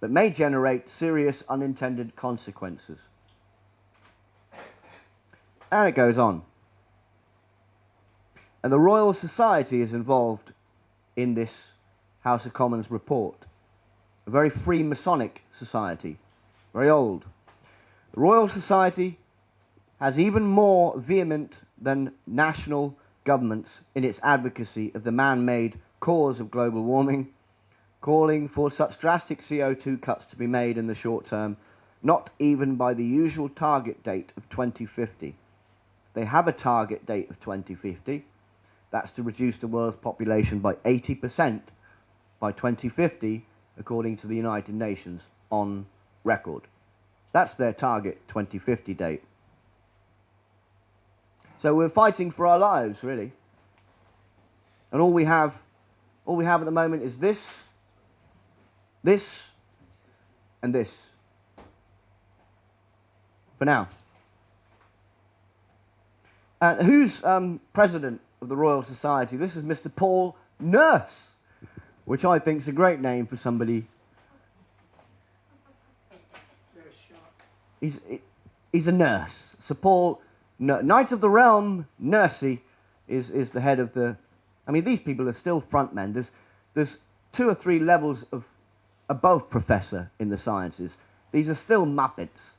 [SPEAKER 1] but may generate serious unintended consequences. And it goes on. And the Royal Society is involved in this House of Commons report. A very free Masonic society, very old. The Royal Society has even more vehement than national governments in its advocacy of the man-made cause of global warming, calling for such drastic CO2 cuts to be made in the short term, not even by the usual target date of 2050. They have a target date of 2050. That's to reduce the world's population by 80% by 2050, according to the United Nations, on record. That's their target 2050 date. So we're fighting for our lives, really. And all we have at the moment is this, and this. for now. Who's president of the Royal Society? This is Mr. Paul Nurse, which I think is a great name for somebody. He's a nurse. Sir Paul, Knight of the Realm, Nursey, is the head of the... I mean, these people are still frontmen. There's 2 or 3 levels above professor in the sciences. These are still muppets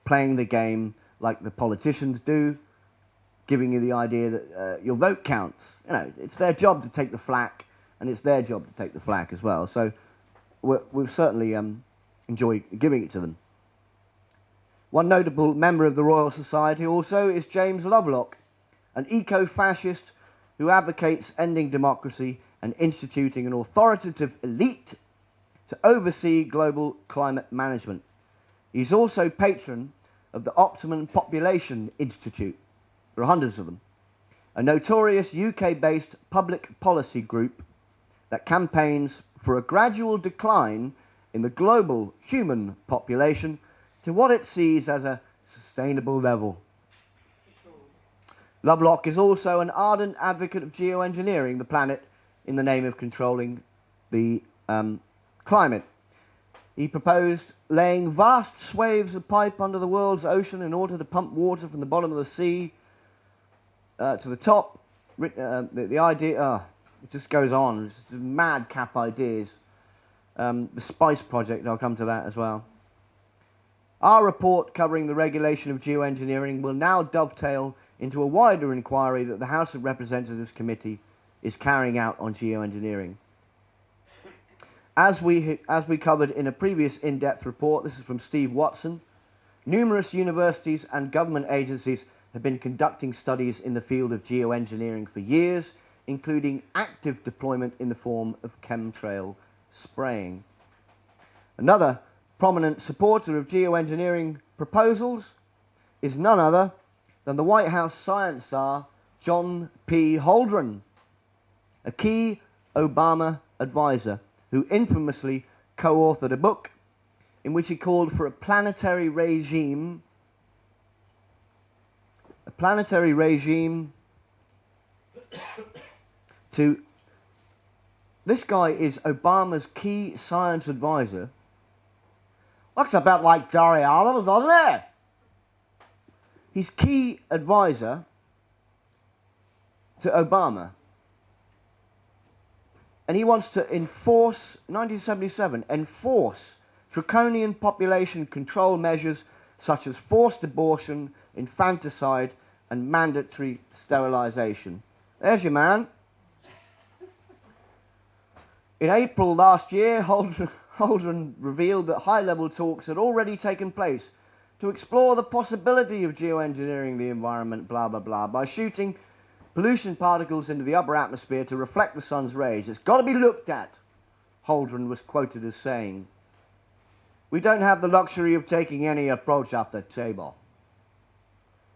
[SPEAKER 1] playing the game like the politicians do, giving you the idea that your vote counts. You know, it's their job to take the flak, and it's their job to take the flak as well. So we'll certainly enjoy giving it to them. One notable member of the Royal Society also is James Lovelock, an eco-fascist who advocates ending democracy and instituting an authoritative elite to oversee global climate management. He's also patron of the Optimum Population Institute. There are hundreds of them. A notorious UK-based public policy group that campaigns for a gradual decline in the global human population to what it sees as a sustainable level. Lovelock is also an ardent advocate of geoengineering the planet in the name of controlling the climate. He proposed laying vast swathes of pipe under the world's ocean in order to pump water from the bottom of the sea to the top. The idea, it just goes on. It's just madcap ideas. The Spice Project, I'll come to that as well. Our report covering the regulation of geoengineering will now dovetail into a wider inquiry that the House of Representatives Committee is carrying out on geoengineering. As we covered in a previous in-depth report, this is from Steve Watson, numerous universities and government agencies have been conducting studies in the field of geoengineering for years, including active deployment in the form of chemtrail spraying. Another prominent supporter of geoengineering proposals is none other than the White House science czar, John P. Holdren, a key Obama advisor who infamously co-authored a book in which he called for a planetary regime to... This guy is Obama's key science advisor. Looks a bit like Jerry Adams, doesn't it? He's key advisor to Obama. And he wants to enforce, 1977, enforce draconian population control measures such as forced abortion, infanticide, and mandatory sterilization. There's your man. In April last year, Holdren revealed that high-level talks had already taken place to explore the possibility of geoengineering the environment, blah, blah, blah, by shooting pollution particles into the upper atmosphere to reflect the sun's rays. It's got to be looked at, Holdren was quoted as saying. We don't have the luxury of taking any approach off the table.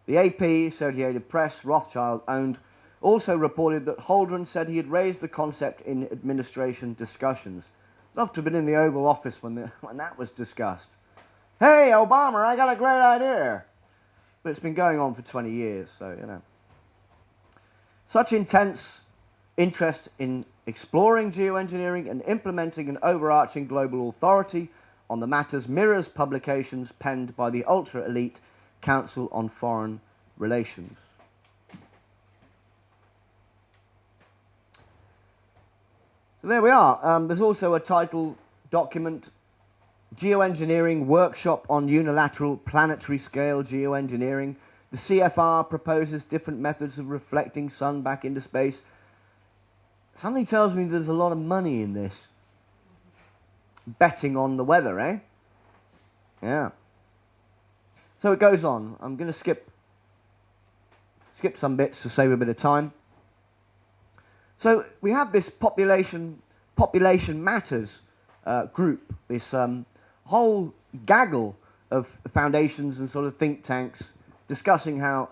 [SPEAKER 1] The AP, Associated Press, Rothschild-owned, also reported that Holdren said he had raised the concept in administration discussions. Love to have been in the Oval Office when that was discussed. Hey, Obama, I got a great idea. But it's been going on for 20 years, so, you know. Such intense interest in exploring geoengineering and implementing an overarching global authority on the matters mirrors publications penned by the ultra-elite Council on Foreign Relations. So there we are. There's also a title document, Geoengineering Workshop on Unilateral Planetary Scale Geoengineering. The CFR proposes different methods of reflecting sun back into space. Something tells me there's a lot of money in this. Betting on the weather, eh? Yeah. So it goes on. I'm going to skip some bits to save a bit of time. So we have this population matters group, this whole gaggle of foundations and sort of think tanks discussing how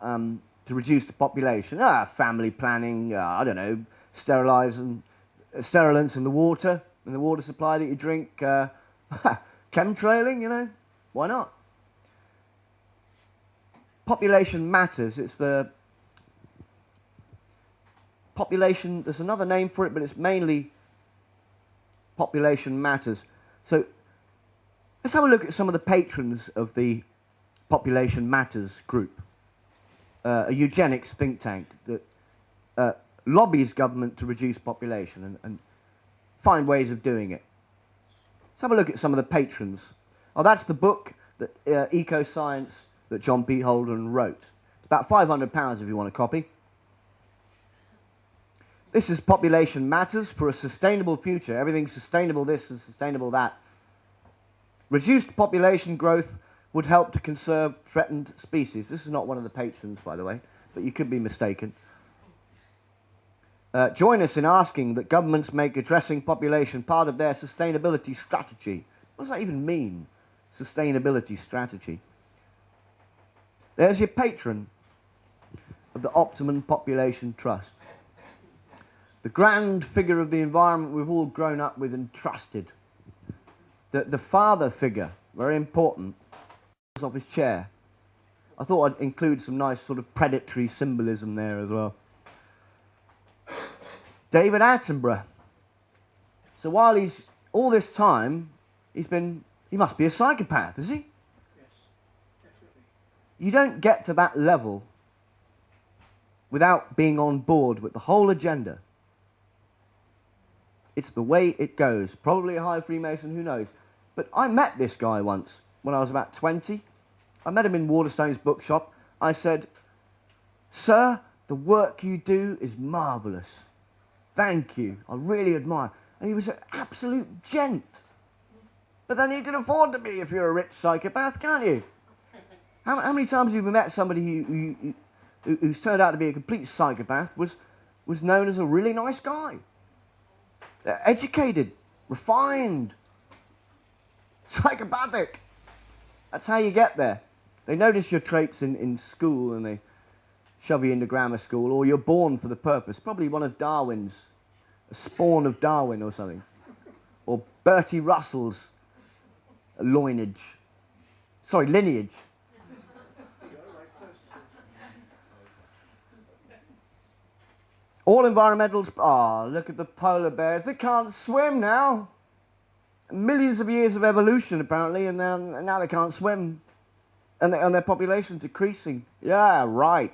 [SPEAKER 1] to reduce the population. Family planning, I don't know, sterilant in the water supply that you drink, chemtrailing, you know, why not? population matters. It's the population, there's another name for it, but it's mainly population matters. So let's have a look at some of the patrons of the Population Matters group, a eugenics think tank that lobbies government to reduce population and find ways of doing it. Let's have a look at some of the patrons. Oh, that's the book, that Eco-Science, that John P. Holden wrote. It's about £500 if you want a copy. This is Population Matters for a Sustainable Future. Everything's sustainable this and sustainable that. Reduced population growth would help to conserve threatened species. This is not one of the patrons, by the way, but you could be mistaken. Join us in asking that governments make addressing population part of their sustainability strategy. What does that even mean, sustainability strategy? There's your patron of the Optimum Population Trust. The grand figure of the environment we've all grown up with and trusted. The father figure, very important, off his chair. I thought I'd include some nice sort of predatory symbolism there as well. David Attenborough. So while he's, all this time, he must be a psychopath, is he?
[SPEAKER 2] Yes, definitely.
[SPEAKER 1] You don't get to that level without being on board with the whole agenda. It's the way it goes. Probably a high Freemason, who knows. But I met this guy once when I was about 20. I met him in Waterstone's bookshop. I said, "Sir, the work you do is marvellous. Thank you. I really admire." And he was an absolute gent. But then you can afford to be if you're a rich psychopath, can't you? How many times have you met somebody who's turned out to be a complete psychopath, was known as a really nice guy? They're educated, refined, psychopathic. That's how you get there. They notice your traits in school and they shove you into grammar school, or you're born for the purpose. Probably one of Darwin's, a spawn of Darwin or something. Or Bertie Russell's lineage. All environmentals, look at the polar bears. They can't swim now. Millions of years of evolution, apparently, and now they can't swim. And their population's decreasing. Yeah, right.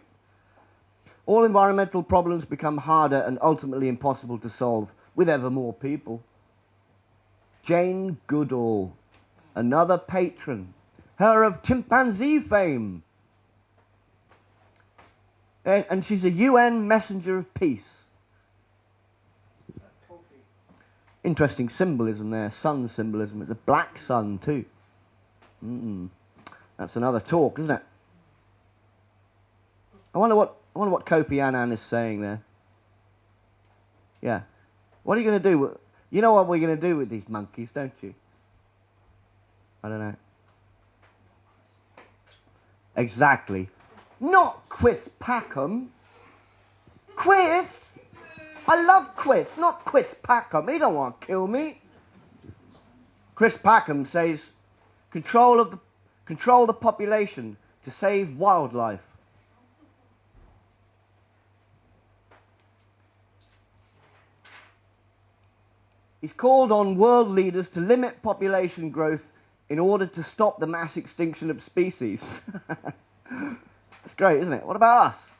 [SPEAKER 1] All environmental problems become harder and ultimately impossible to solve with ever more people. Jane Goodall, another patron. Her of chimpanzee fame. And she's a UN messenger of peace. Interesting symbolism there, sun symbolism. It's a black sun too. That's another talk, isn't it? I wonder what Kofi Annan is saying there. Yeah. What are you going to do? You know what we're going to do with these monkeys, don't you? I don't know. Exactly. Not Chris Packham. Chris? I love Chris, not Chris Packham. He don't want to kill me. Chris Packham says, control the population to save wildlife. He's called on world leaders to limit population growth in order to stop the mass extinction of species. That's great, isn't it? What about us?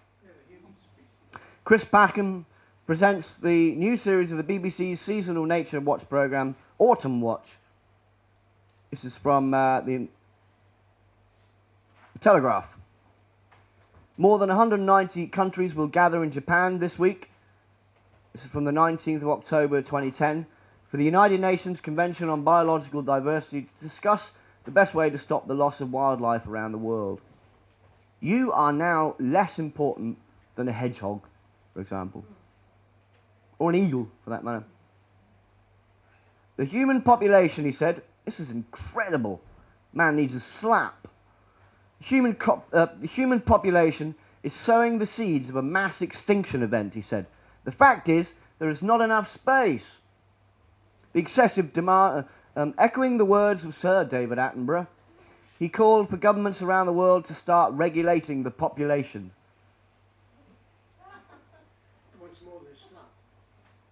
[SPEAKER 1] Chris Packham presents the new series of the BBC's seasonal nature watch programme, Autumn Watch. This is from the Telegraph. More than 190 countries will gather in Japan this week. This is from the 19th of October 2010 for the United Nations Convention on Biological Diversity to discuss the best way to stop the loss of wildlife around the world. You are now less important than a hedgehog, for example. Or an eagle, for that matter. The human population, he said, this is incredible. Man needs a slap. The human population is sowing the seeds of a mass extinction event, he said. The fact is, there is not enough space. The excessive demand, echoing the words of Sir David Attenborough, He called for governments around the world to start regulating the population.
[SPEAKER 2] Once more they're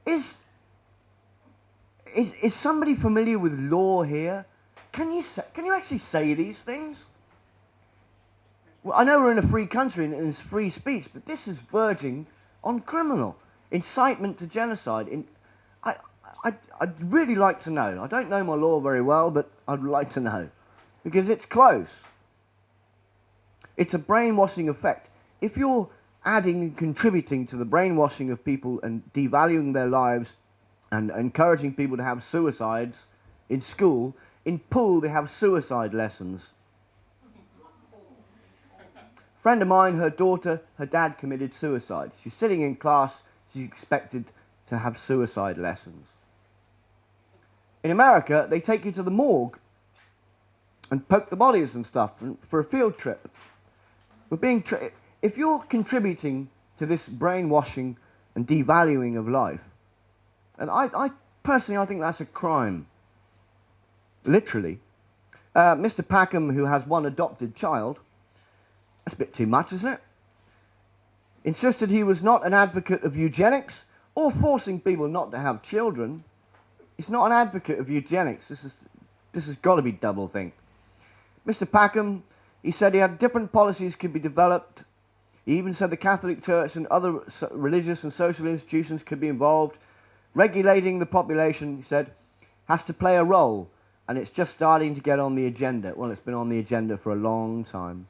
[SPEAKER 2] slapped.
[SPEAKER 1] Is somebody familiar with law here? Can you actually say these things? Well, I know we're in a free country and it's free speech, but this is verging on criminal. Incitement to genocide. I'd really like to know. I don't know my law very well, but I'd like to know. Because it's close. It's a brainwashing effect. If you're adding and contributing to the brainwashing of people and devaluing their lives and encouraging people to have suicides in school, in pool they have suicide lessons. A friend of mine, her dad committed suicide. She's sitting in class, she's expected to have suicide lessons. In America, they take you to the morgue and poke the bodies and stuff for a field trip. If you're contributing to this brainwashing and devaluing of life, and I personally think that's a crime. Literally. Mr. Packham, who has one adopted child, that's a bit too much, isn't it? Insisted he was not an advocate of eugenics or forcing people not to have children. He's not an advocate of eugenics. This has got to be doublethink. Mr. Packham, he said he had different policies could be developed. He even said the Catholic Church and other religious and social institutions could be involved. Regulating the population, he said, has to play a role, and it's just starting to get on the agenda. Well, it's been on the agenda for a long time.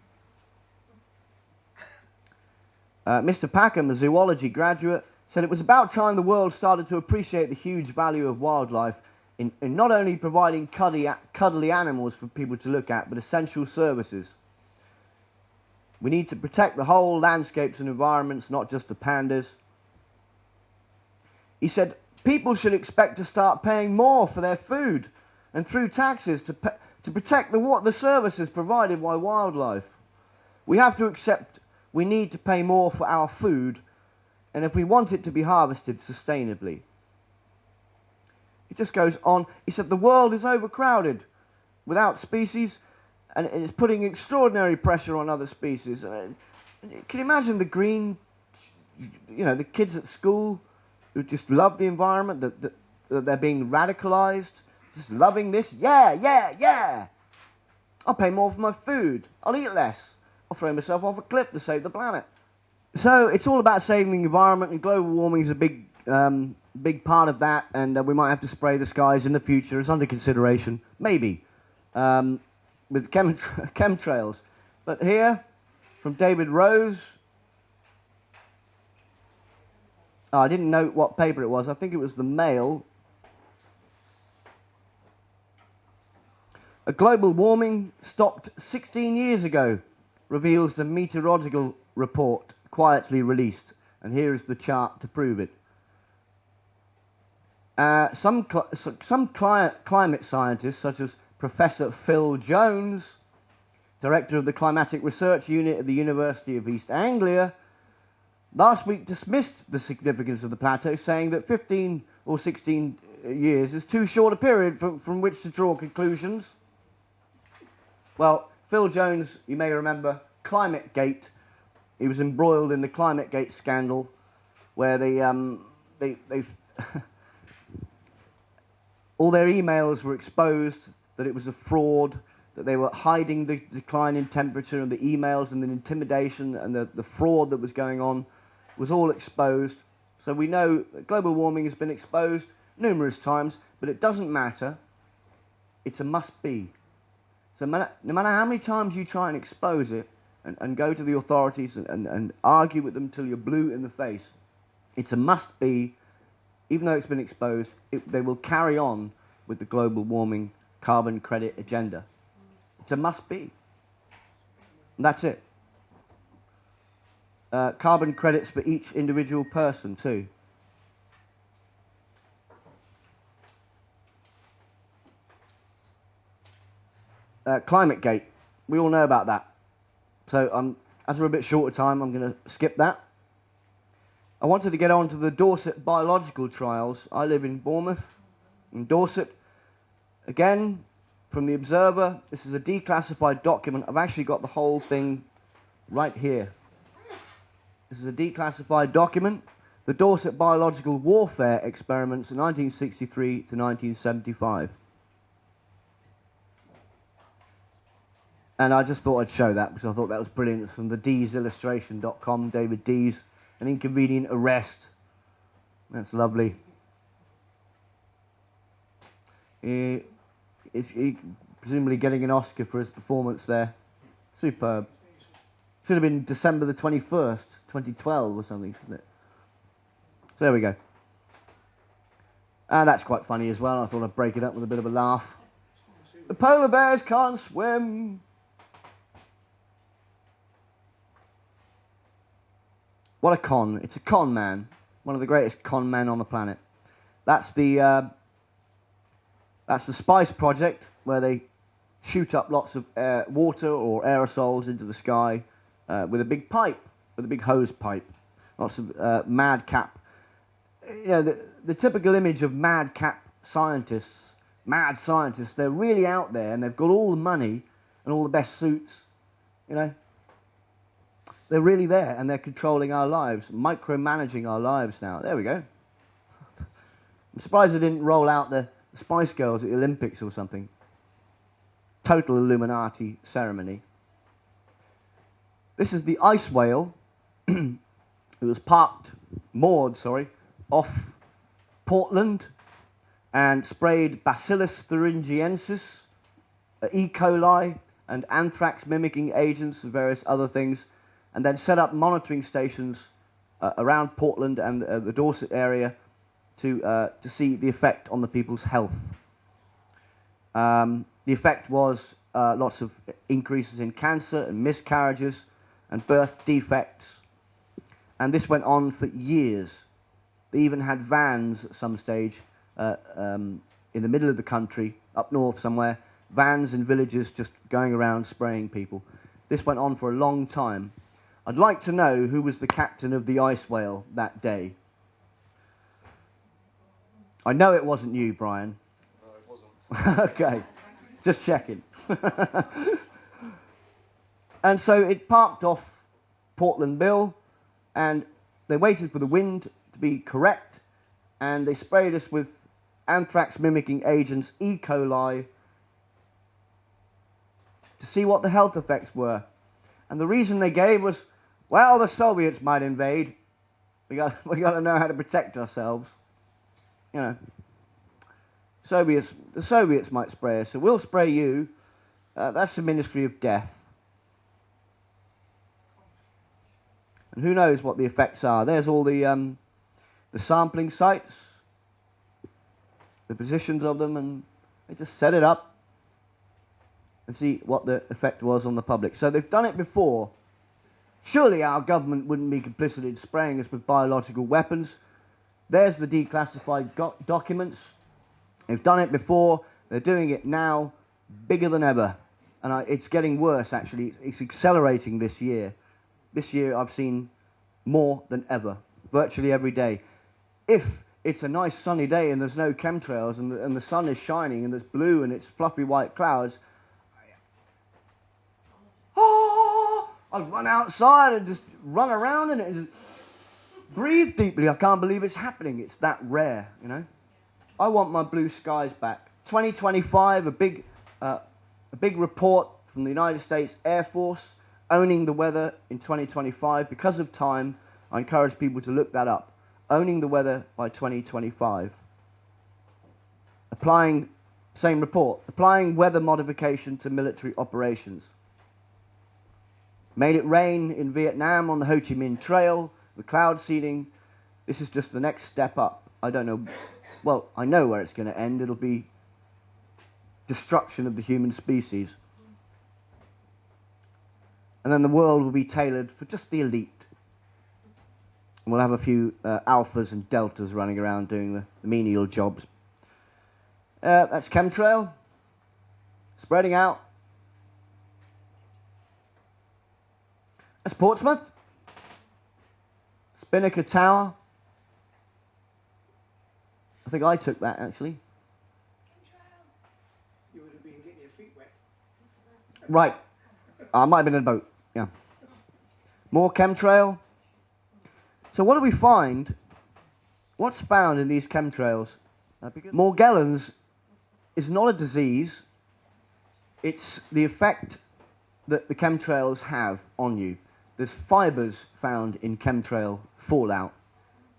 [SPEAKER 1] Mr. Packham, a zoology graduate, said it was about time the world started to appreciate the huge value of wildlife in not only providing cuddly animals for people to look at, but essential services. We need to protect the whole landscapes and environments, not just the pandas. He said people should expect to start paying more for their food and through taxes to protect the services provided by wildlife. We have to accept we need to pay more for our food, and if we want it to be harvested sustainably. It just goes on. He said the world is overcrowded without species, and it's putting extraordinary pressure on other species. Can you imagine the kids at school who just love the environment, that they're being radicalized, just loving this? Yeah. I'll pay more for my food. I'll eat less. I'll throw myself off a cliff to save the planet. So it's all about saving the environment, and global warming is a big part of that, and we might have to spray the skies in the future. It's under consideration, maybe, with chemtrails. But here, from David Rose, I didn't know what paper it was. I think it was the Mail. A global warming stopped 16 years ago, reveals the meteorological report quietly released. And here is the chart to prove it. Some climate scientists, such as Professor Phil Jones, director of the Climatic Research Unit at the University of East Anglia, last week dismissed the significance of the plateau, saying that 15 or 16 years is too short a period from which to draw conclusions. Well, Phil Jones, you may remember, ClimateGate. He was embroiled in the ClimateGate scandal, where all their emails were exposed, that it was a fraud, that they were hiding the decline in temperature, and the emails and the intimidation and the fraud that was going on was all exposed. So we know that global warming has been exposed numerous times, but it doesn't matter. It's a must-be. So no matter how many times you try and expose it and go to the authorities and argue with them till you're blue in the face, it's a must-be. Even though it's been exposed, they will carry on with the global warming carbon credit agenda. It's a must-be. And that's it. Carbon credits for each individual person, too. ClimateGate. We all know about that. So as we're a bit short of time, I'm going to skip that. I wanted to get on to the Dorset biological trials. I live in Bournemouth, in Dorset. Again, from the Observer. This is a declassified document. I've actually got the whole thing right here. This is a declassified document. The Dorset Biological Warfare Experiments in 1963 to 1975. And I just thought I'd show that because I thought that was brilliant. It's from the DeesIllustration.com, David Dees. An inconvenient arrest. That's lovely. He's presumably getting an Oscar for his performance there. Superb. Should have been December the 21st, 2012 or something, shouldn't it? So there we go. And that's quite funny as well. I thought I'd break it up with a bit of a laugh. The polar bears can't swim. What a con. It's a con man. One of the greatest con men on the planet. That's the Spice Project, where they shoot up lots of water or aerosols into the sky with a big pipe, with a big hose pipe. Lots of madcap. You know, the typical image of madcap scientists, mad scientists, they're really out there and they've got all the money and all the best suits, you know. They're really there and they're controlling our lives, micromanaging our lives now. There we go. I'm surprised they didn't roll out the Spice Girls at the Olympics or something. Total Illuminati ceremony. This is the ice whale. It was moored, off Portland and sprayed Bacillus thuringiensis, E. coli, and anthrax mimicking agents and various other things, and then set up monitoring stations around Portland and the Dorset area to see the effect on the people's health. The effect was lots of increases in cancer and miscarriages and birth defects. And this went on for years. They even had vans at some stage in the middle of the country, up north somewhere, vans in villages just going around spraying people. This went on for a long time. I'd like to know who was the captain of the ice whale that day. I know it wasn't you, Brian.
[SPEAKER 3] No, it wasn't.
[SPEAKER 1] Okay, just checking. And so it parked off Portland Bill, and they waited for the wind to be correct, and they sprayed us with anthrax mimicking agents, E. coli, to see what the health effects were. And the reason they gave was, well, the Soviets might invade. We got to know how to protect ourselves. You know, the Soviets might spray us, so we'll spray you. That's the Ministry of Death. And who knows what the effects are. There's all the sampling sites, the positions of them, and they just set it up and see what the effect was on the public. So they've done it before. Surely our government wouldn't be complicit in spraying us with biological weapons. There's the declassified documents. They've done it before. They're doing it now, bigger than ever. And it's getting worse, actually. It's accelerating this year. This year I've seen more than ever, virtually every day. If it's a nice sunny day and there's no chemtrails and the sun is shining and there's blue and it's fluffy white clouds, I'd run outside and just run around in it and just breathe deeply. I can't believe it's happening. It's that rare, you know. I want my blue skies back. 2025, a big report from the United States Air Force owning the weather in 2025. Because of time, I encourage people to look that up. Owning the weather by 2025. Same report, applying weather modification to military operations. Made it rain in Vietnam on the Ho Chi Minh Trail, the cloud seeding. This is just the next step up. I don't know. Well, I know where it's going to end. It'll be destruction of the human species. And then the world will be tailored for just the elite. And we'll have a few alphas and deltas running around doing the menial jobs. That's chemtrail. Spreading out. That's Portsmouth. Spinnaker Tower. I think I took that, actually.
[SPEAKER 2] You would have been getting your
[SPEAKER 1] Right. I might have been in a boat. Yeah. More chemtrail. So what do we find? What's found in these chemtrails? Morgellons is not a disease. It's the effect that the chemtrails have on you. There's fibers found in chemtrail fallout.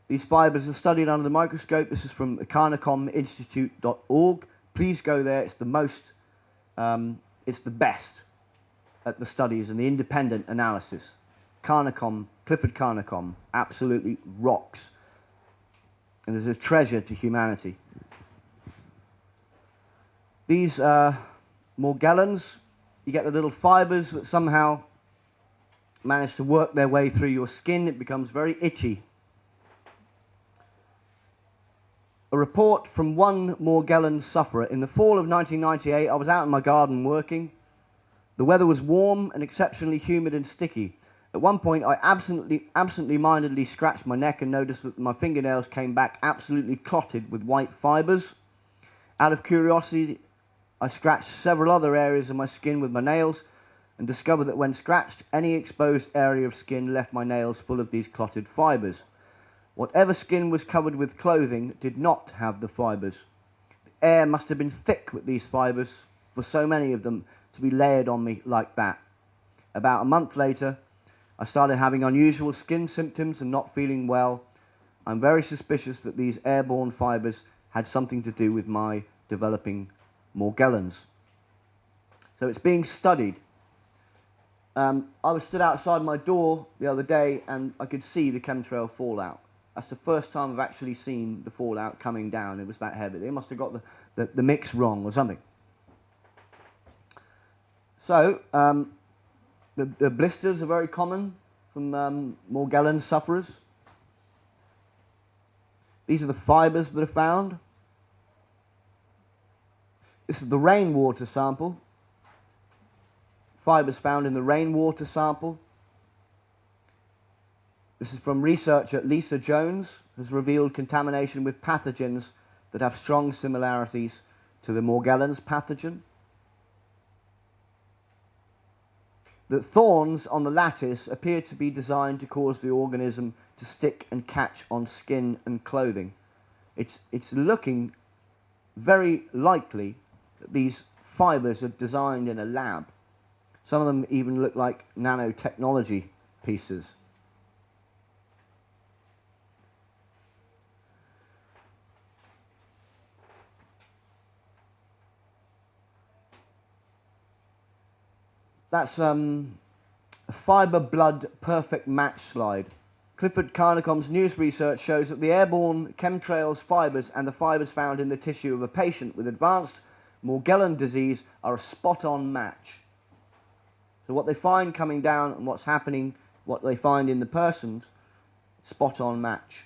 [SPEAKER 1] These fibers are studied under the microscope. This is from carnicominstitute.org. Please go there. It's it's the best at the studies and the independent analysis. Clifford Carnicom, absolutely rocks. And is a treasure to humanity. These Morgellons, you get the little fibers that somehow manage to work their way through your skin. It becomes very itchy. A report from one Morgellon sufferer. In the fall of 1998, I was out in my garden working. The weather was warm and exceptionally humid and sticky. At one point, I absently-mindedly scratched my neck and noticed that my fingernails came back absolutely clotted with white fibers. Out of curiosity, I scratched several other areas of my skin with my nails and discovered that when scratched, any exposed area of skin left my nails full of these clotted fibers. Whatever skin was covered with clothing did not have the fibers. The air must have been thick with these fibers for so many of them to be layered on me like that. About a month later, I started having unusual skin symptoms and not feeling well. I'm very suspicious that these airborne fibers had something to do with my developing Morgellons. So it's being studied. I was stood outside my door the other day and I could see the chemtrail fallout. That's the first time I've actually seen the fallout coming down. It was that heavy. They must have got the mix wrong or something. So, the blisters are very common from Morgellon sufferers. These are the fibers that are found. This is the rainwater sample. Fibers found in the rainwater sample. This is from researcher Lisa Jones, has revealed contamination with pathogens that have strong similarities to the Morgellons pathogen. The thorns on the lattice appear to be designed to cause the organism to stick and catch on skin and clothing. It's looking very likely that these fibers are designed in a lab. Some of them even look like nanotechnology pieces. That's a fiber blood perfect match slide. Clifford Carnicom's news research shows that the airborne chemtrails fibers and the fibers found in the tissue of a patient with advanced Morgellon disease are a spot-on match. So what they find coming down and what's happening, what they find in the persons, spot-on match.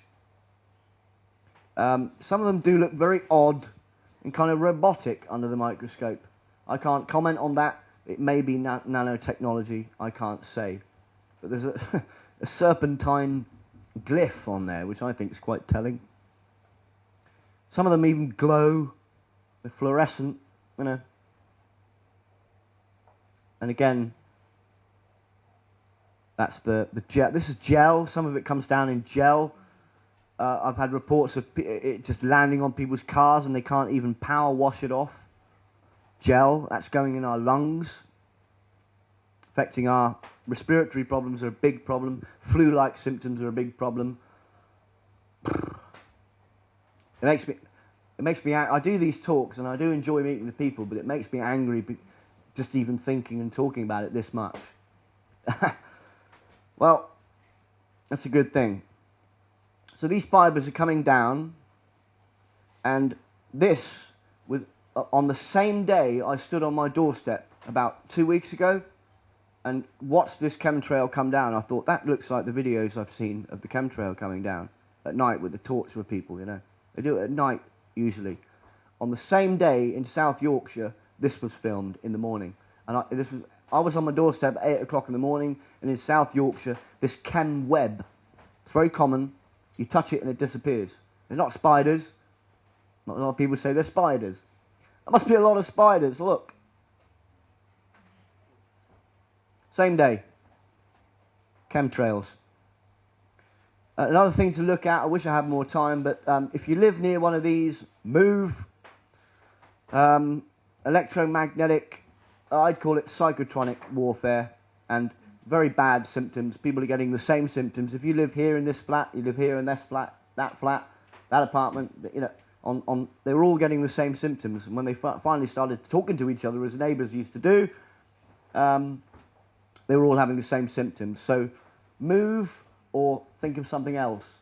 [SPEAKER 1] Some of them do look very odd and kind of robotic under the microscope. I can't comment on that. It may be nanotechnology, I can't say. But there's a serpentine glyph on there, which I think is quite telling. Some of them even glow. They're fluorescent, you know. And again, that's the gel. This is gel. Some of it comes down in gel. I've had reports of it just landing on people's cars and they can't even power wash it off. Gel, that's going in our lungs, affecting our respiratory problems are a big problem. Flu-like symptoms are a big problem. It makes me. I do these talks and I do enjoy meeting the people, but it makes me angry just even thinking and talking about it this much. Well, that's a good thing. So these fibers are coming down, and this on the same day I stood on my doorstep about 2 weeks ago and watched this chemtrail come down. I thought, that looks like the videos I've seen of the chemtrail coming down at night with the torch with people, you know. They do it at night, usually. On the same day in South Yorkshire, this was filmed in the morning. And I was on my doorstep at 8 o'clock in the morning, and in South Yorkshire, this chem web. It's very common. You touch it and it disappears. They're not spiders. A lot of people say they're spiders. There must be a lot of spiders, look. Same day. Chemtrails. Another thing to look at, I wish I had more time, but if you live near one of these, move. Electromagnetic, I'd call it psychotronic warfare, and very bad symptoms. People are getting the same symptoms. If you live here in this flat, you live here in this flat, that apartment, you know, they were all getting the same symptoms. And when they finally started talking to each other, as neighbours used to do, they were all having the same symptoms. So move or think of something else.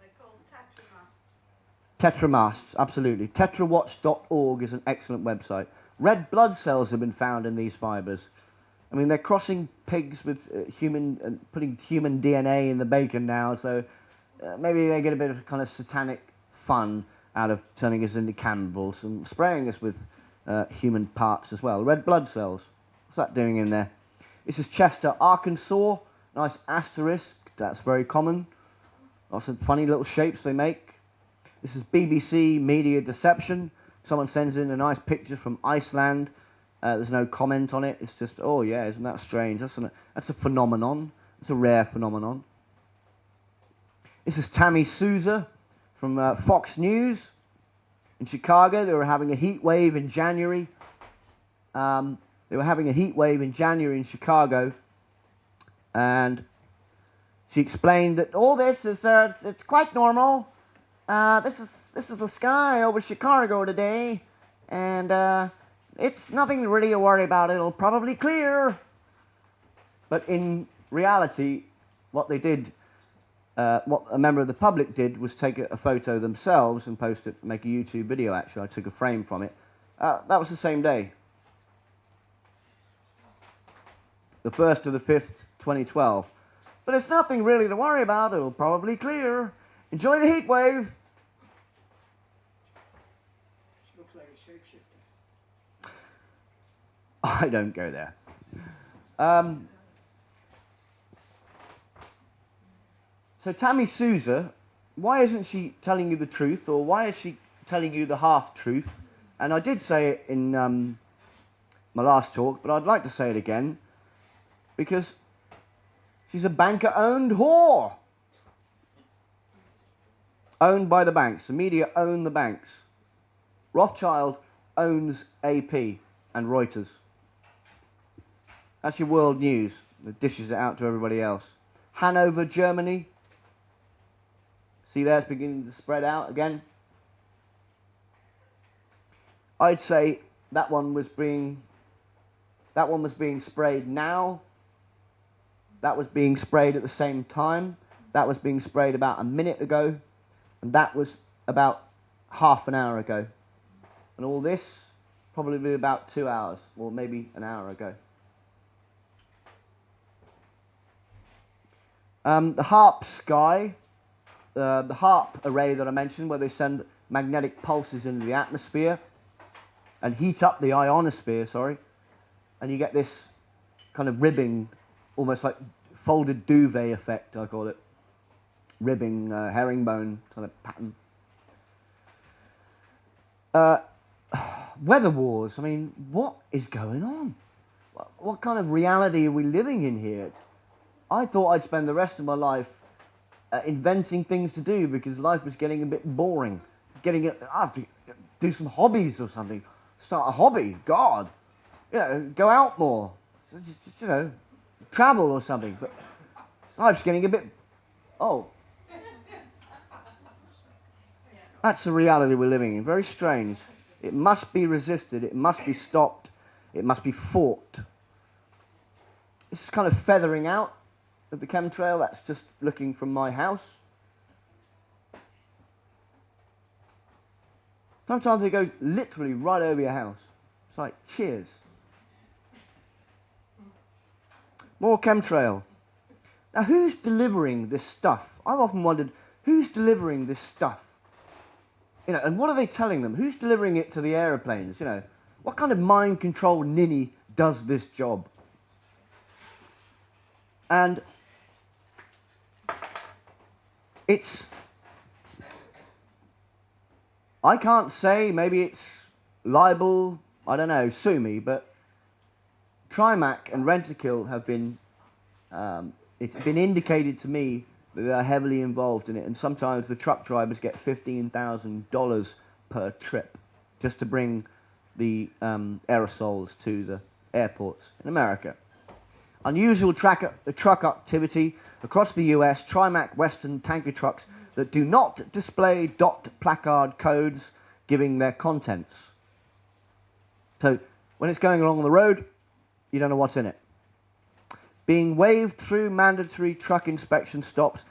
[SPEAKER 4] They're called tetramasts.
[SPEAKER 1] Tetramasts, absolutely. Tetrawatch.org is an excellent website. Red blood cells have been found in these fibres. I mean, they're crossing pigs with human, and putting human DNA in the bacon now, so maybe they get a bit of kind of satanic fun out of turning us into cannibals and spraying us with human parts as well. Red blood cells. What's that doing in there? This is Chester, Arkansas. Nice asterisk. That's very common. Lots of funny little shapes they make. This is BBC Media Deception. Someone sends in a nice picture from Iceland. There's no comment on it. It's just, oh yeah, isn't that strange? That's a phenomenon. It's a rare phenomenon. This is Tammy Souza from Fox News in Chicago. They were having a heat wave in January. They were having a heat wave in January in Chicago, and she explained that all this is it's quite normal. This is the sky over Chicago today, and it's nothing really to worry about. It'll probably clear. But in reality, what they did, what a member of the public did, was take a photo themselves and post it, make a YouTube video. Actually, I took a frame from it. That was the same day. The 1st to the 5th, 2012. But it's nothing really to worry about. It'll probably clear. Enjoy the heat wave.
[SPEAKER 2] She looks like a shapeshifter.
[SPEAKER 1] I don't go there. So Tammy Souza, why isn't she telling you the truth, or why is she telling you the half-truth? And I did say it in my last talk, but I'd like to say it again, because she's a banker-owned whore. Owned by the banks. The media own the banks. Rothschild owns AP and Reuters. That's your world news that dishes it out to everybody else. Hanover, Germany. See there, it's beginning to spread out again. I'd say that one was being sprayed now. That was being sprayed at the same time. That was being sprayed about a minute ago. And that was about half an hour ago. And all this, probably about 2 hours, or maybe an hour ago. The HARP sky, the HARP array that I mentioned, where they send magnetic pulses into the atmosphere and heat up the ionosphere, and you get this kind of ribbing, almost like folded duvet effect, I call it. Ribbing, herringbone kind of pattern. Weather wars, I mean, what is going on? What kind of reality are we living in here? I thought I'd spend the rest of my life inventing things to do, because life was getting a bit boring. I have to do some hobbies or something. Start a hobby, God. You know, go out more. Just, you know, travel or something. But life's getting a bit, That's the reality we're living in. Very strange. It must be resisted. It must be stopped. It must be fought. This is kind of feathering out of the chemtrail. That's just looking from my house. Sometimes they go literally right over your house. It's like, cheers. More chemtrail. Now, who's delivering this stuff? I've often wondered, who's delivering this stuff? You know, and what are they telling them? Who's delivering it to the aeroplanes? You know, what kind of mind control ninny does this job? And I can't say, maybe it's libel, I don't know, sue me, but Trimac and Rent-A-Kill have been, it's been indicated to me that they are heavily involved in it, and sometimes the truck drivers get $15,000 per trip just to bring the aerosols to the airports in America. Unusual truck activity across the US, Trimac Western tanker trucks that do not display dot placard codes giving their contents. So when it's going along the road, you don't know what's in it. Being waved through mandatory truck inspection stops,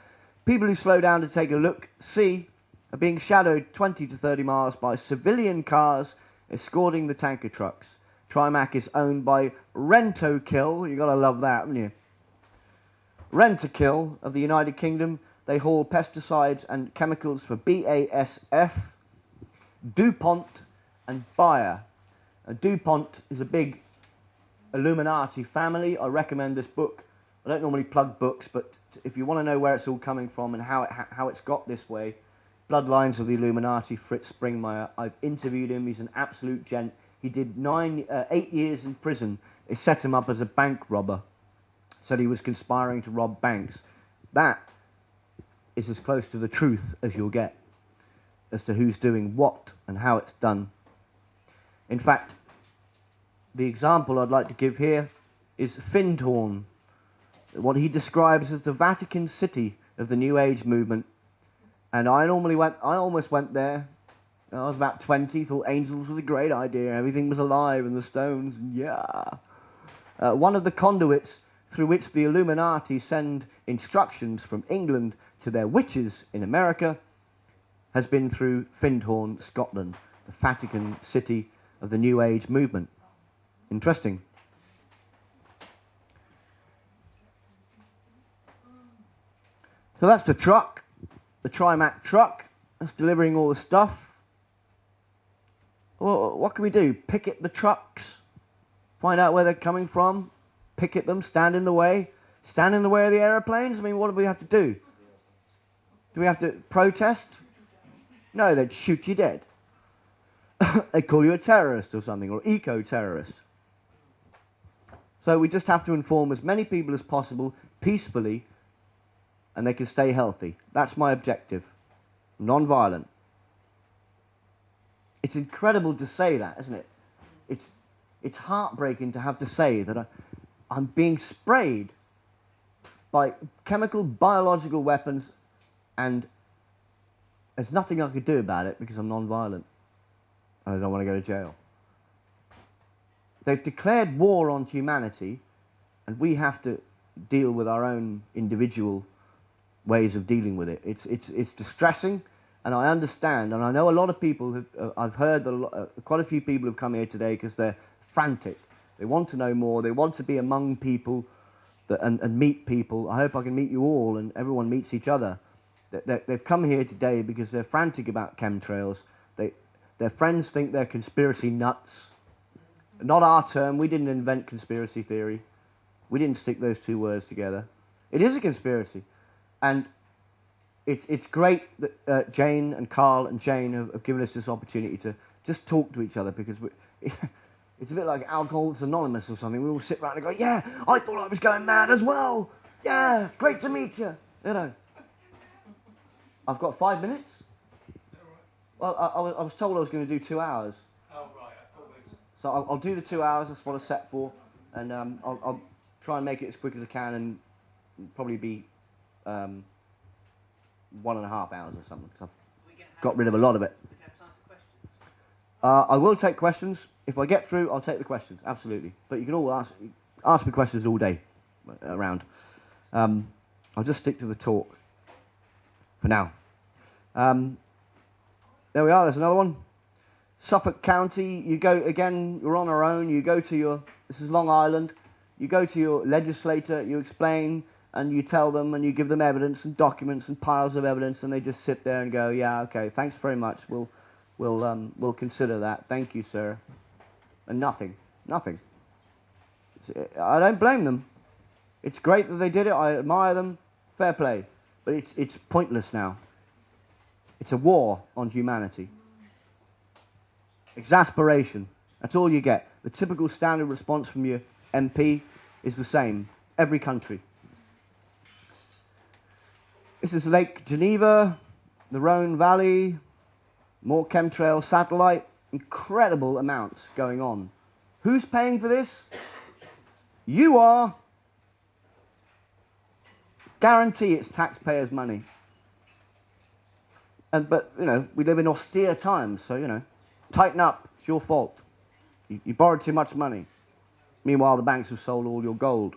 [SPEAKER 1] people who slow down to take a look-see are being shadowed 20 to 30 miles by civilian cars escorting the tanker trucks. Trimac is owned by Rent-A-Kill. You got to love that, haven't you? Rent-A-Kill of the United Kingdom. They haul pesticides and chemicals for BASF, DuPont, and Bayer. DuPont is a big Illuminati family. I recommend this book. I don't normally plug books, but if you want to know where it's all coming from and how it's got this way, Bloodlines of the Illuminati, Fritz Springmeier. I've interviewed him. He's an absolute gent. He did 8 years in prison. They set him up as a bank robber. Said he was conspiring to rob banks. That is as close to the truth as you'll get as to who's doing what and how it's done. In fact, the example I'd like to give here is Findhorn, what he describes as the Vatican City of the New Age movement. And I almost went there. I was about 20, thought angels was a great idea, everything was alive and the stones, yeah. One of the conduits through which the Illuminati send instructions from England to their witches in America has been through Findhorn, Scotland, the Vatican City of the New Age movement. Interesting. So that's the truck, the Trimac truck. That's delivering all the stuff. Well, what can we do? Picket the trucks, find out where they're coming from, picket them, stand in the way of the aeroplanes? I mean, what do we have to do? Do we have to protest? No, they'd shoot you dead. They'd call you a terrorist or something, or eco-terrorist. So we just have to inform as many people as possible, peacefully, and they can stay healthy. That's my objective. Non-violent. It's incredible to say that, isn't it? It's heartbreaking to have to say that I'm being sprayed by chemical, biological weapons, and there's nothing I could do about it because I'm non-violent and I don't want to go to jail. They've declared war on humanity, and we have to deal with our own individual ways of dealing with it. It's distressing, and I understand, and I know a lot of people I've heard that quite a few people have come here today because they're frantic. They want to know more. They want to be among people and meet people. I hope I can meet you all, and everyone meets each other. They've come here today because they're frantic about chemtrails. Their friends think they're conspiracy nuts. Not our term. We didn't invent conspiracy theory. We didn't stick those two words together. It is a conspiracy. And it's great that Jane and Carl and Jane have given us this opportunity to just talk to each other, because it's a bit like Alcoholics Anonymous or something. We all sit around and go, yeah, I thought I was going mad as well. Yeah, great to meet you. You know. I've got 5 minutes. Well, I was told I was going to do 2 hours.
[SPEAKER 3] Oh, right. I thought it was...
[SPEAKER 1] So I'll do the 2 hours. That's what I set for. And I'll try and make it as quick as I can, and probably be 1.5 hours or something, because I've got rid of a lot of it.
[SPEAKER 4] We have time for questions.
[SPEAKER 1] I will take questions. If I get through, I'll take the questions, absolutely. But you can all ask me questions all day around. I'll just stick to the talk for now. There we are, there's another one. Suffolk County, you go, again, you're on our own, you go to this is Long Island, you go to your legislator, you explain, and you tell them, and you give them evidence and documents and piles of evidence, and they just sit there and go, yeah, okay, thanks very much, we'll consider that, thank you, sir. And nothing. I don't blame them. It's great that they did it, I admire them, fair play. But it's pointless now. It's a war on humanity. Exasperation. That's all you get. The typical standard response from your MP is the same. Every country. This is Lake Geneva, the Rhone Valley, more chemtrail satellite. Incredible amounts going on. Who's paying for this? You are. Guarantee it's taxpayers' money. But, you know, we live in austere times, so, you know, tighten up. It's your fault. You borrowed too much money. Meanwhile, the banks have sold all your gold.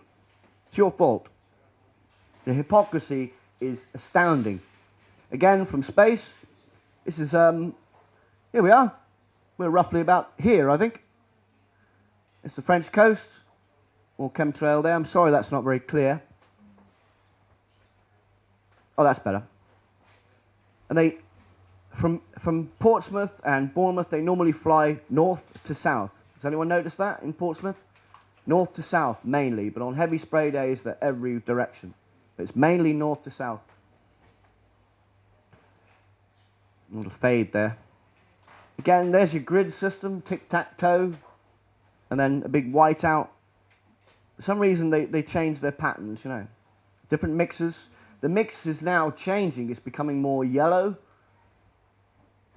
[SPEAKER 1] It's your fault. The hypocrisy is astounding. Again, from space, this is, here we are. We're roughly about here, I think. It's the French coast. More chemtrail there. I'm sorry that's not very clear. Oh, that's better. And they, from Portsmouth and Bournemouth, they normally fly north to south. Has anyone noticed that in Portsmouth? North to south, mainly, but on heavy spray days, they're every direction. But it's mainly north to south. A little fade there. Again, there's your grid system, tic-tac-toe, and then a big whiteout. For some reason, they changed their patterns, you know. Different mixes. The mix is now changing. It's becoming more yellow,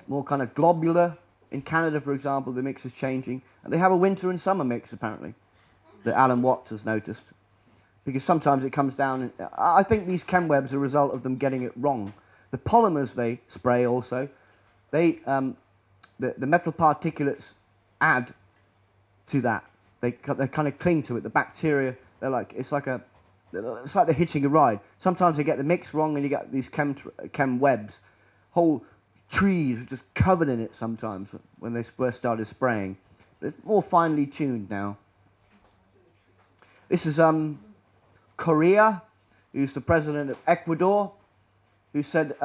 [SPEAKER 1] more kind of globular. In Canada, for example, the mix is changing. And they have a winter and summer mix, apparently, that Alan Watts has noticed. Because sometimes it comes down. I think these chemwebs are a result of them getting it wrong. The polymers they spray also, the metal particulates add to that. They kind of cling to it. The bacteria, it's like they're hitching a ride. Sometimes they get the mix wrong and you get these chem webs. Whole trees are just covered in it sometimes when they first started spraying. But it's more finely tuned now. This is Correa, who's the president of Ecuador, who said,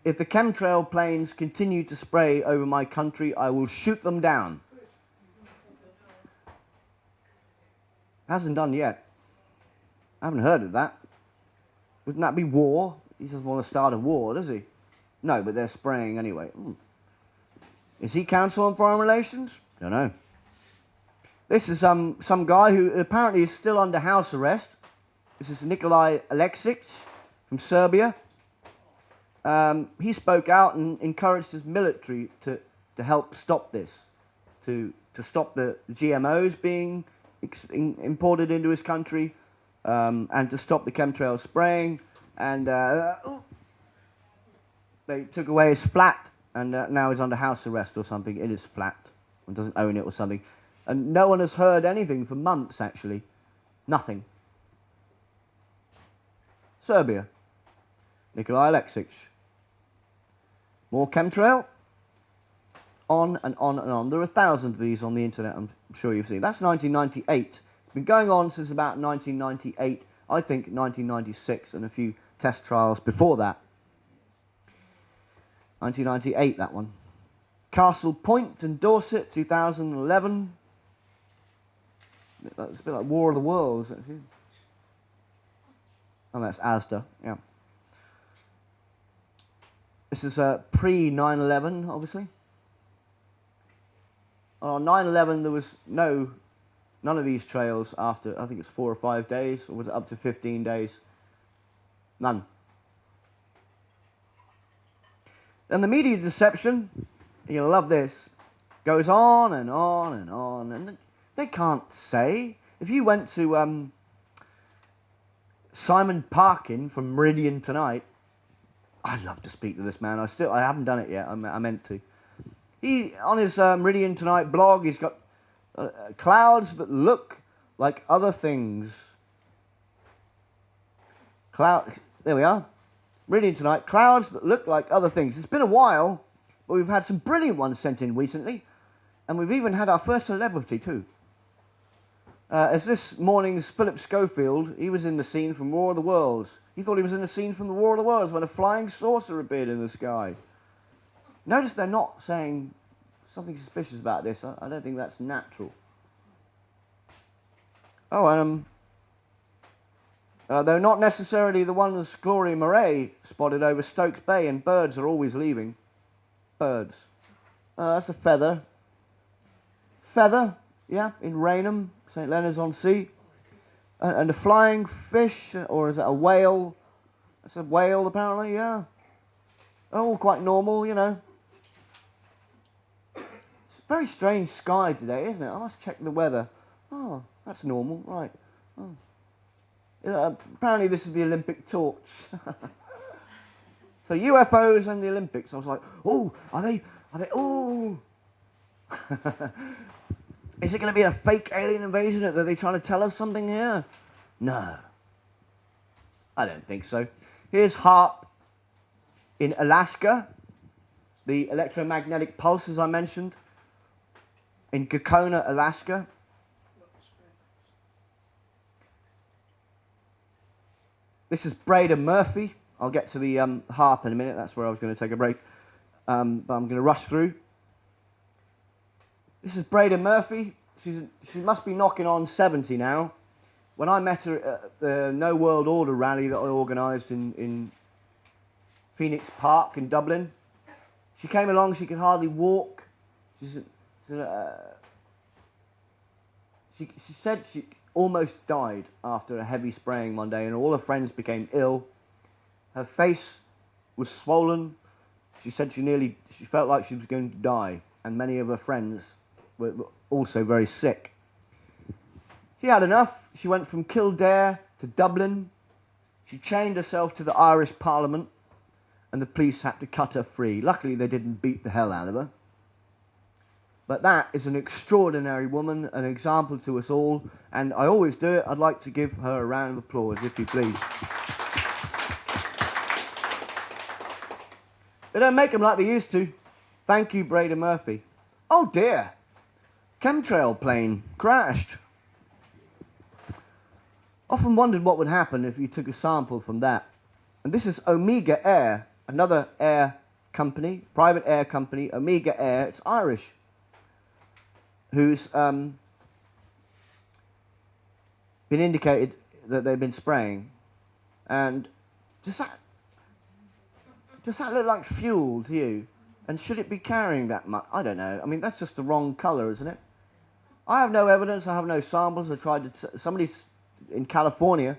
[SPEAKER 1] if the chemtrail planes continue to spray over my country, I will shoot them down. Hasn't done yet. I haven't heard of that. Wouldn't that be war? He doesn't want to start a war, does he? No, but they're spraying anyway. Is he Council on Foreign Relations? Don't know. This is some guy who apparently is still under house arrest. This is Nikolai Alexic from Serbia. He spoke out and encouraged his military to help stop this, to stop the GMOs being imported into his country, and to stop the chemtrail spraying. And they took away his flat, and now he's under house arrest or something in his flat, and doesn't own it or something. And no one has heard anything for months, actually. Nothing. Serbia. Nikolai Alexic. More chemtrail. On and on and on. There are thousands of these on the internet, I'm sure you've seen. That's 1998. It's been going on since about 1998, I think 1996, and a few test trials before that. 1998, that one. Castle Point in Dorset, 2011. It's a bit like War of the Worlds, actually. Oh, that's Asda, yeah. This is pre-9/11, obviously. On 9/11, there was none of these trails after, I think it's 4 or 5 days, or was it up to 15 days? None. And the media deception, you'll love this, goes on and on and on, and they can't say. If you went to Simon Parkin from Meridian Tonight, I'd love to speak to this man. I haven't done it yet. I meant to. He, on his Meridian Tonight blog, he's got clouds that look like other things. There we are. Meridian Tonight, clouds that look like other things. It's been a while, but we've had some brilliant ones sent in recently, and we've even had our first celebrity too. As this morning's Philip Schofield, he was in the scene from War of the Worlds. He thought he was in the scene from the War of the Worlds when a flying saucer appeared in the sky. Notice they're not saying something suspicious about this. I don't think that's natural. Oh, they're not necessarily the ones Gloria Murray spotted over Stokes Bay, and birds are always leaving. Birds. That's a feather. Feather? Yeah, in Raynham, St. Leonard's-on-Sea. And a flying fish, or is that a whale? That's a whale, apparently, yeah. All quite normal, you know. It's a very strange sky today, isn't it? I must check the weather. Oh, that's normal, right. Oh. Apparently this is the Olympic torch. So UFOs and the Olympics. I was like, oh, are they, oh. Is it going to be a fake alien invasion? Are they trying to tell us something here? No. I don't think so. Here's HAARP in Alaska. The electromagnetic pulses I mentioned. In Gakona, Alaska. This is Breda Murphy. I'll get to the HAARP in a minute. That's where I was going to take a break. But I'm going to rush through. This is Breda Murphy. She must be knocking on 70 now. When I met her at the No World Order rally that I organised in Phoenix Park in Dublin, she came along. She could hardly walk. She said she almost died after a heavy spraying one day, and all her friends became ill. Her face was swollen. She said she felt like she was going to die, and many of her friends were also very sick. She had enough. She went from Kildare to Dublin. She chained herself to the Irish Parliament, and the police had to cut her free. Luckily, they didn't beat the hell out of her. But that is an extraordinary woman, an example to us all, and I always do it. I'd like to give her a round of applause, if you please. They don't make them like they used to. Thank you, Breda Murphy. Oh dear. Chemtrail plane crashed. Often wondered what would happen if you took a sample from that. And this is Omega Air, another air company, private air company, Omega Air, it's Irish, who's been indicated that they've been spraying. And does that look like fuel to you? And should it be carrying that much? I don't know. I mean, that's just the wrong colour, isn't it? I have no evidence. I have no samples. I tried to... Somebody in California,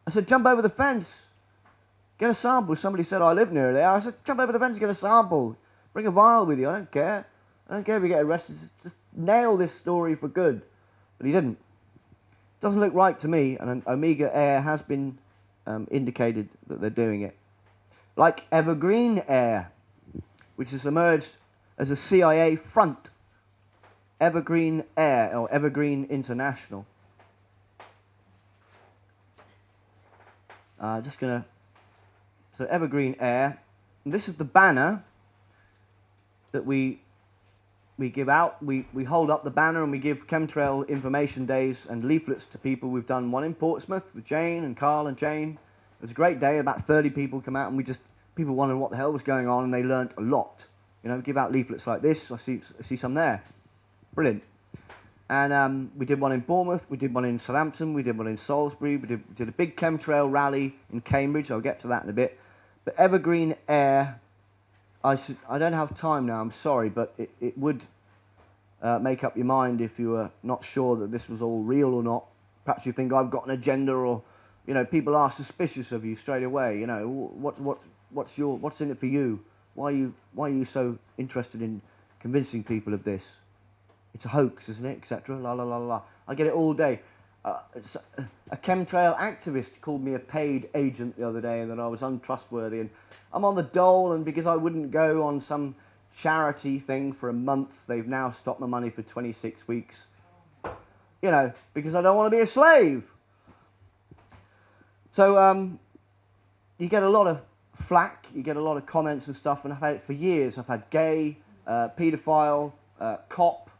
[SPEAKER 1] I said, jump over the fence. Get a sample. Somebody said, I live near there. I said, jump over the fence, get a sample. Bring a vial with you. I don't care. I don't care if you get arrested. Just nail this story for good. But he didn't. Doesn't look right to me. And Omega Air has been indicated that they're doing it. Like Evergreen Air, which has emerged as a CIA front. Evergreen Air, or Evergreen International. So Evergreen Air. And this is the banner that we give out. We hold up the banner and we give chemtrail information days and leaflets to people. We've done one in Portsmouth with Jane and Carl and Jane. It was a great day. About 30 people come out, and people wondered what the hell was going on, and they learnt a lot. You know, give out leaflets like this. I see some there. Brilliant. And we did one in Bournemouth, we did one in Southampton, we did one in Salisbury, we did a big chemtrail rally in Cambridge. I'll get to that in a bit. But Evergreen Air, I don't have time now, I'm sorry, but it would make up your mind if you were not sure that this was all real or not. Perhaps you think I've got an agenda, or, you know, people are suspicious of you straight away. You know, what's in it for you? Why are you so interested in convincing people of this? It's a hoax, isn't it? Etc. La la la la. I get it all day. A chemtrail activist called me a paid agent the other day, and that I was untrustworthy. And I'm on the dole, and because I wouldn't go on some charity thing for a month, they've now stopped my money for 26 weeks. You know, because I don't want to be a slave. So you get a lot of flack, you get a lot of comments and stuff, and I've had it for years. I've had gay, paedophile, cop,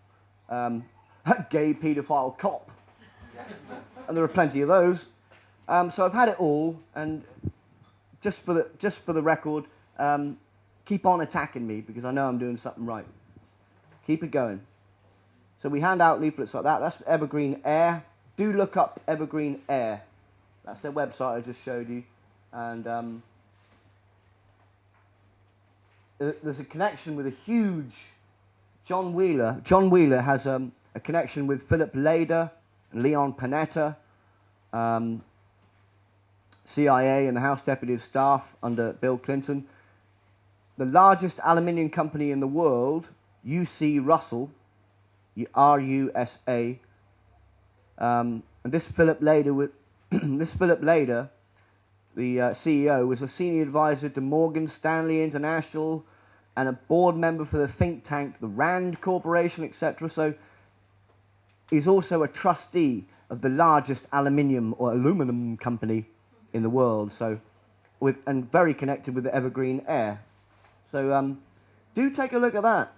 [SPEAKER 1] gay paedophile cop, and there are plenty of those. So I've had it all, and just for the record, keep on attacking me, because I know I'm doing something right. Keep it going. So we hand out leaflets like that. That's Evergreen Air. Do look up Evergreen Air. That's their website I just showed you, and there's a connection with a huge John Wheeler. John Wheeler has a connection with Philip Lader and Leon Panetta, CIA and the House Deputy of Staff under Bill Clinton. The largest aluminium company in the world, UC Russell, RUSA, and this Philip Lader, the CEO, was a senior advisor to Morgan Stanley International and a board member for the think tank, the Rand Corporation, etc. So he's also a trustee of the largest aluminium or aluminum company in the world. So, and very connected with the Evergreen Air. So do take a look at that.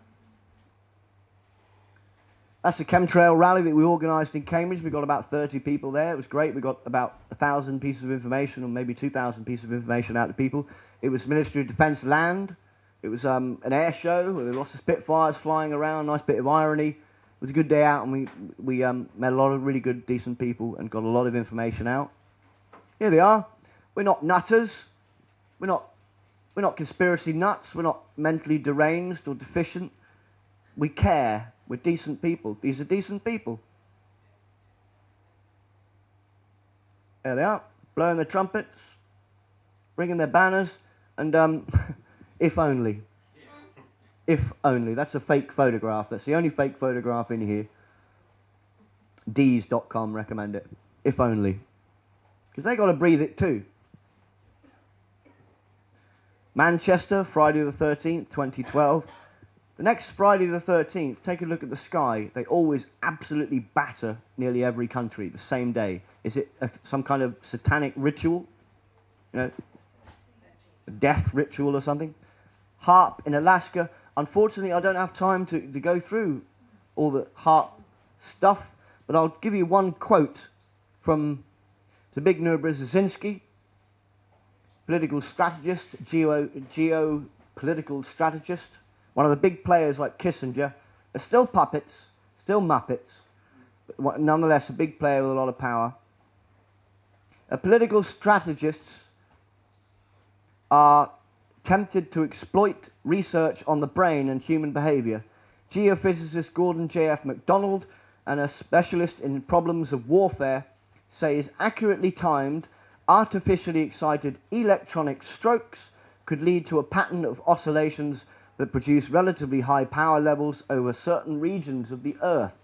[SPEAKER 1] That's the chemtrail rally that we organised in Cambridge. We got about 30 people there. It was great. We got about 1,000 pieces of information, or maybe 2,000 pieces of information out to people. It was Ministry of Defence land. It was an air show with lots of Spitfires flying around. Nice bit of irony. It was a good day out, and we met a lot of really good, decent people and got a lot of information out. Here they are. We're not nutters. We're not conspiracy nuts. We're not mentally deranged or deficient. We care. We're decent people. These are decent people. There they are, blowing the trumpets, bringing their banners, and if only. If only. That's a fake photograph. That's the only fake photograph in here. Dees.com recommend it. If only. Because they got to breathe it too. Manchester, Friday the 13th, 2012. The next Friday the 13th, take a look at the sky. They always absolutely batter nearly every country the same day. Is it some kind of satanic ritual? You know, a death ritual or something? HAARP in Alaska. Unfortunately, I don't have time to go through all the HAARP stuff, but I'll give you one quote from Zbigniew Brzezinski, political strategist, geopolitical strategist. One of the big players like Kissinger. They're still puppets, still muppets, but nonetheless a big player with a lot of power. Political strategists are tempted to exploit research on the brain and human behavior. Geophysicist Gordon J.F. MacDonald, and a specialist in problems of warfare, says accurately timed, artificially excited electronic strokes could lead to a pattern of oscillations that produce relatively high power levels over certain regions of the Earth.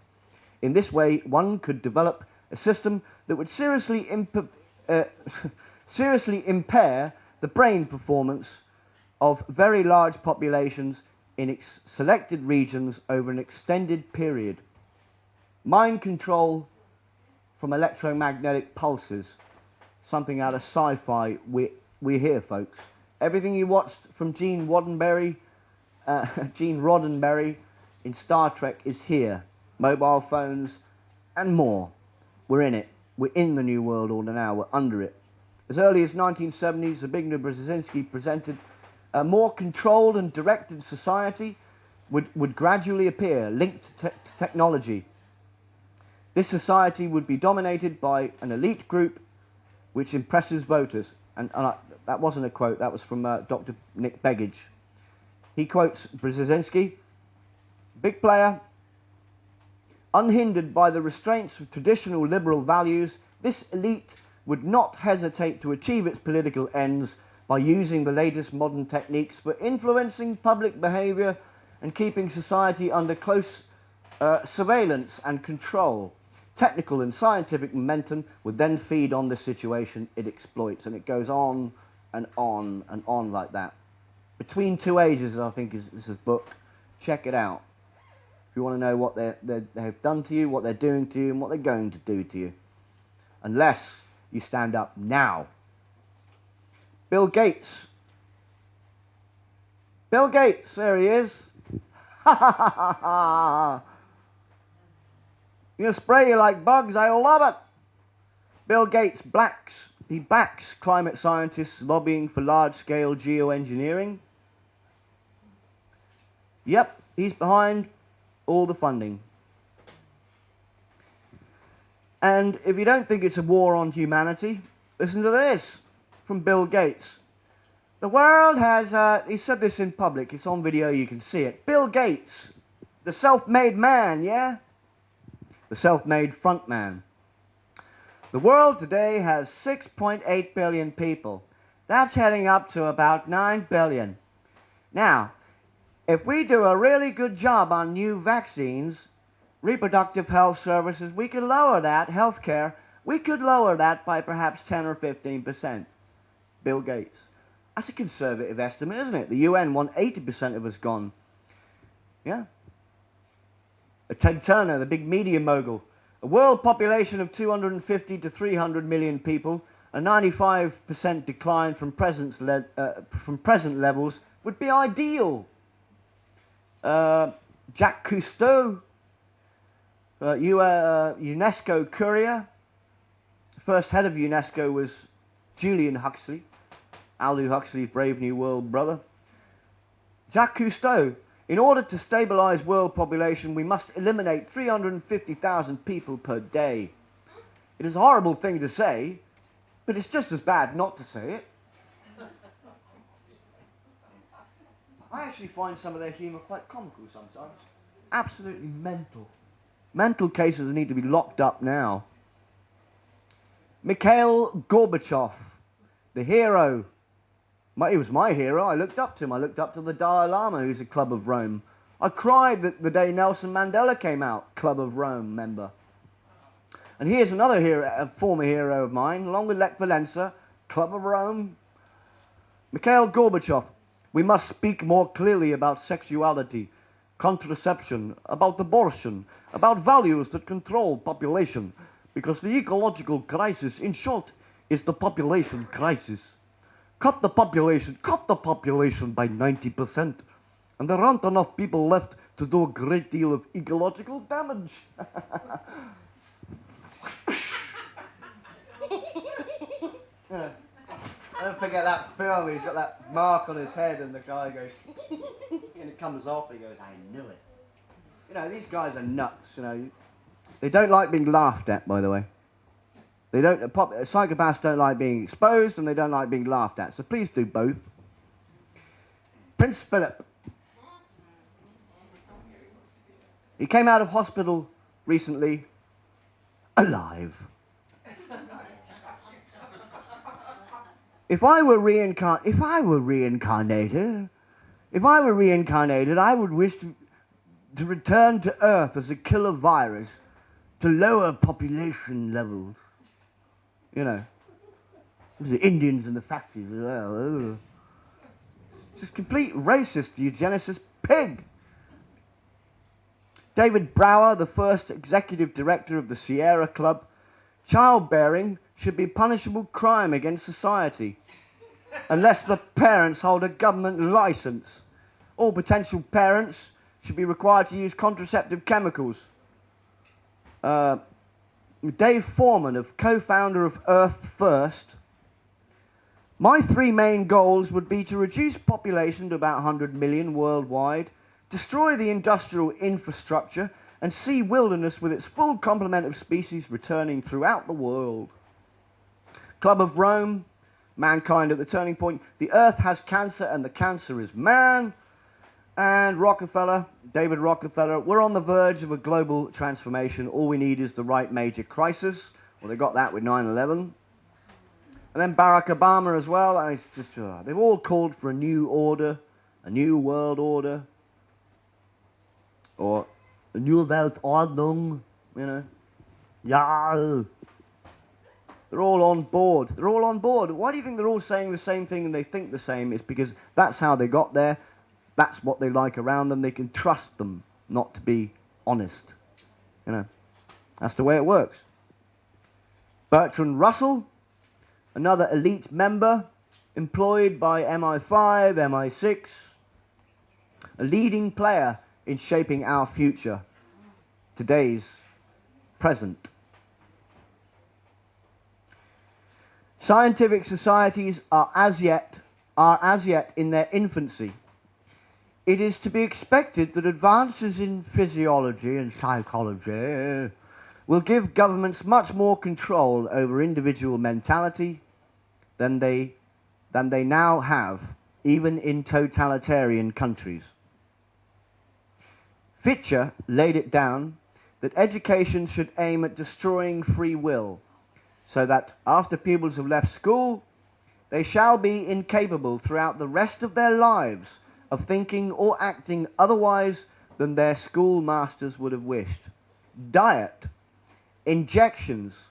[SPEAKER 1] In this way, one could develop a system that would seriously impair the brain performance of very large populations in selected regions over an extended period. Mind control from electromagnetic pulses. Something out of sci-fi. We're here, folks. Everything you watched from Gene Roddenberry in Star Trek is here. Mobile phones and more. We're in it. We're in the New World Order now. We're under it. As early as 1970s, Zbigniew Brzezinski presented a more controlled and directed society would gradually appear, linked to technology. This society would be dominated by an elite group which impresses voters. And that wasn't a quote, that was from Dr. Nick Begich. He quotes Brzezinski, big player, unhindered by the restraints of traditional liberal values, this elite would not hesitate to achieve its political ends by using the latest modern techniques for influencing public behavior and keeping society under close surveillance and control. Technical and scientific momentum would then feed on the situation it exploits, and it goes on and on and on like that. Between Two Ages, I think, is his book. Check it out if you want to know what they have done to you, what they're doing to you, and what they're going to do to you. Unless you stand up now. Bill Gates. Bill Gates, there he is. Ha ha ha ha ha. You're going to spray you like bugs, I love it. Bill Gates backs climate scientists lobbying for large-scale geoengineering. Yep, he's behind all the funding. And if you don't think it's a war on humanity, listen to this from Bill Gates. The world has, he said this in public, it's on video, you can see it. Bill Gates, the self-made man, yeah? the self-made frontman. The world today has 6.8 billion people. That's heading up to about 9 billion. Now, if we do a really good job on new vaccines, reproductive health services, we could lower that, healthcare, we could lower that by perhaps 10 or 15%. Bill Gates. That's a conservative estimate, isn't it? The UN want 80% of us gone. Yeah. Ted Turner, the big media mogul. A world population of 250 to 300 million people, a 95% decline from present levels would be ideal. Jacques Cousteau, UNESCO courier. First head of UNESCO was Julian Huxley, Aldous Huxley's Brave New World brother. Jacques Cousteau, in order to stabilize world population, we must eliminate 350,000 people per day. It is a horrible thing to say, but it's just as bad not to say it. I actually find some of their humour quite comical sometimes. Absolutely mental. Mental cases need to be locked up now. Mikhail Gorbachev, the hero. He was my hero. I looked up to him. I looked up to the Dalai Lama, who's a Club of Rome. I cried the day Nelson Mandela came out, Club of Rome member. And here's another hero, a former hero of mine, along with Lech Walesa, Club of Rome. Mikhail Gorbachev, we must speak more clearly about sexuality, contraception, about abortion, about values that control population, because the ecological crisis, in short, is the population crisis. Cut the population by 90%, and there aren't enough people left to do a great deal of ecological damage. Don't forget that film, he's got that mark on his head and the guy goes, and it comes off and he goes, I knew it. You know, these guys are nuts, you know. They don't like being laughed at, by the way. They don't. Psychopaths don't like being exposed, and they don't like being laughed at. So please do both. Prince Philip. He came out of hospital recently, alive. If I were reincarnated, I would wish to return to Earth as a killer virus to lower population levels. You know, the Indians in the factories as well. Oh. Just complete racist, eugenicist pig. David Brower, the first executive director of the Sierra Club. Childbearing should be a punishable crime against society unless the parents hold a government license. All potential parents should be required to use contraceptive chemicals. Dave Foreman, co-founder of Earth First. My three main goals would be to reduce population to about 100 million worldwide, destroy the industrial infrastructure, and see wilderness with its full complement of species returning throughout the world. Club of Rome, mankind at the turning point. The earth has cancer and the cancer is man. And Rockefeller, David Rockefeller, we're on the verge of a global transformation. All we need is the right major crisis. Well, they got that with 9/11. And then Barack Obama as well. And it's just, they've all called for a new order, a new world order, or a new Weltordnung, you know. Yeah. They're all on board. They're all on board. Why do you think they're all saying the same thing and they think the same? It's because that's how they got there. That's what they like around them. They can trust them not to be honest. You know, that's the way it works. Bertrand Russell, another elite member, employed by MI5, MI6, a leading player in shaping our future, today's present. Scientific societies are as yet in their infancy. It is to be expected that advances in physiology and psychology will give governments much more control over individual mentality than they now have, even in totalitarian countries. Fitcher laid it down that education should aim at destroying free will, so that after pupils have left school, they shall be incapable throughout the rest of their lives of thinking or acting otherwise than their schoolmasters would have wished. Diet, injections,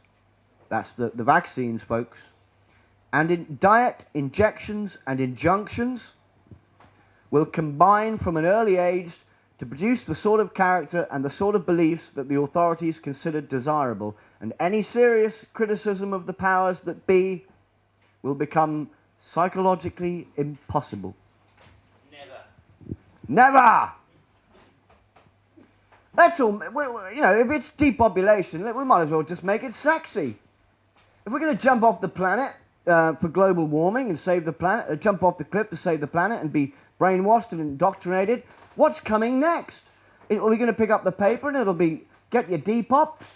[SPEAKER 1] that's the vaccines, folks, and in diet, injections, and injunctions will combine from an early age to produce the sort of character and the sort of beliefs that the authorities considered desirable, and any serious criticism of the powers that be will become psychologically impossible. Never! That's all. You know, if it's depopulation, we might as well just make it sexy. If we're going to jump off the planet for global warming and save the planet, jump off the cliff to save the planet and be brainwashed and indoctrinated, what's coming next? Are we going to pick up the paper and it'll be, get your Depops?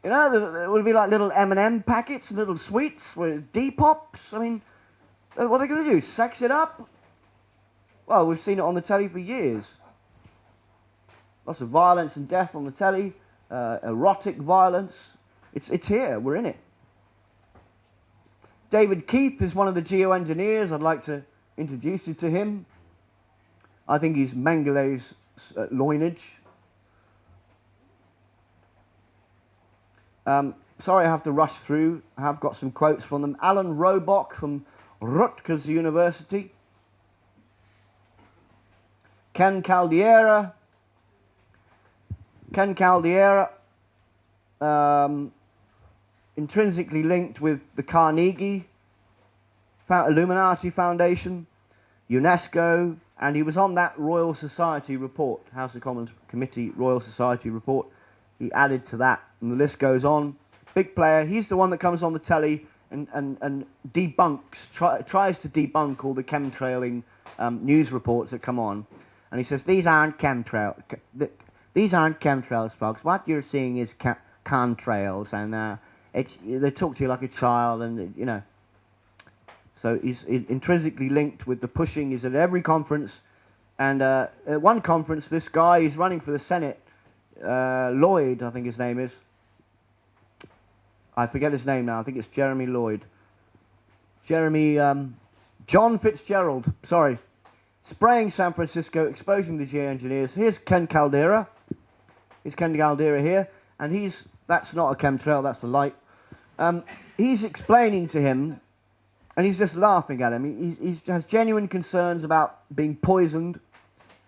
[SPEAKER 1] You know, it will be like little M&M packets and little sweets with Depops. I mean, what are they going to do, sex it up? Well, we've seen it on the telly for years. Lots of violence and death on the telly, erotic violence. It's here, we're in it. David Keith is one of the geoengineers. I'd like to introduce you to him. I think he's Mengelé's loinage. Sorry I have to rush through. I have got some quotes from them. Alan Robock from Rutgers University. Ken Caldeira, intrinsically linked with the Carnegie Illuminati Foundation, UNESCO, and he was on that Royal Society report, House of Commons Committee Royal Society report. He added to that, and the list goes on. Big player. He's the one that comes on the telly and debunks, tries to debunk all the chemtrailing news reports that come on. And he says, these aren't chemtrails, folks. What you're seeing is contrails, and they talk to you like a child, and you know. So he's intrinsically linked with the pushing. He's at every conference, and at one conference, this guy, he's running for the Senate. Lloyd, I think his name is. I forget his name now. I think it's Jeremy Lloyd. John Fitzgerald. Sorry. Spraying San Francisco, exposing the geoengineers. Here's Ken Caldeira. Here's Ken Caldeira here, and that's not a chemtrail, that's the light. He's explaining to him, and he's just laughing at him. He has genuine concerns about being poisoned,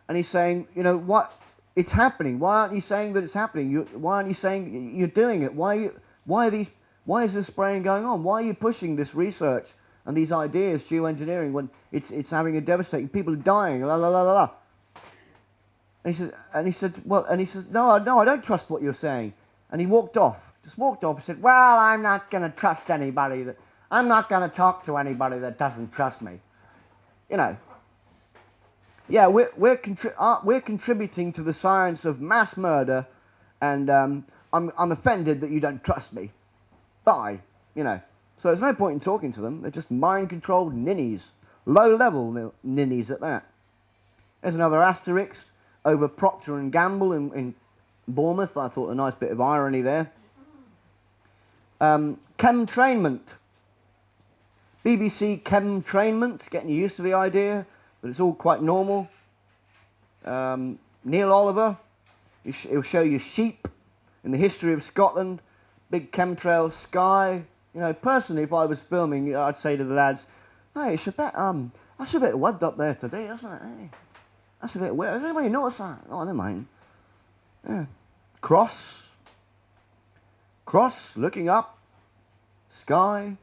[SPEAKER 1] and he's saying, you know, what? It's happening. Why aren't you saying that it's happening? Why aren't you saying you're doing it? Why is this spraying going on? Why are you pushing this research and these ideas, geoengineering, when it's having a devastating, people are dying, la la la la la. And he said, no, I don't trust what you're saying. And he walked off, just walked off. He said, well, I'm not going to trust anybody I'm not going to talk to anybody that doesn't trust me. You know. Yeah, we're contributing to the science of mass murder, and I'm offended that you don't trust me. Bye. You know. So there's no point in talking to them. They're just mind-controlled ninnies. Low-level ninnies at that. There's another asterisk over Procter & Gamble in Bournemouth. I thought a nice bit of irony there. Chemtrainment. BBC Chemtrainment, getting you used to the idea, but it's all quite normal. Neil Oliver, he'll show you sheep in the history of Scotland. Big chemtrail sky. You know, personally, if I was filming, I'd say to the lads, hey, it's a bit, that's a bit wet up there today, isn't it? Hey, that's a bit wet. Has anybody noticed that? Oh, never mind. Yeah. Cross, looking up, sky.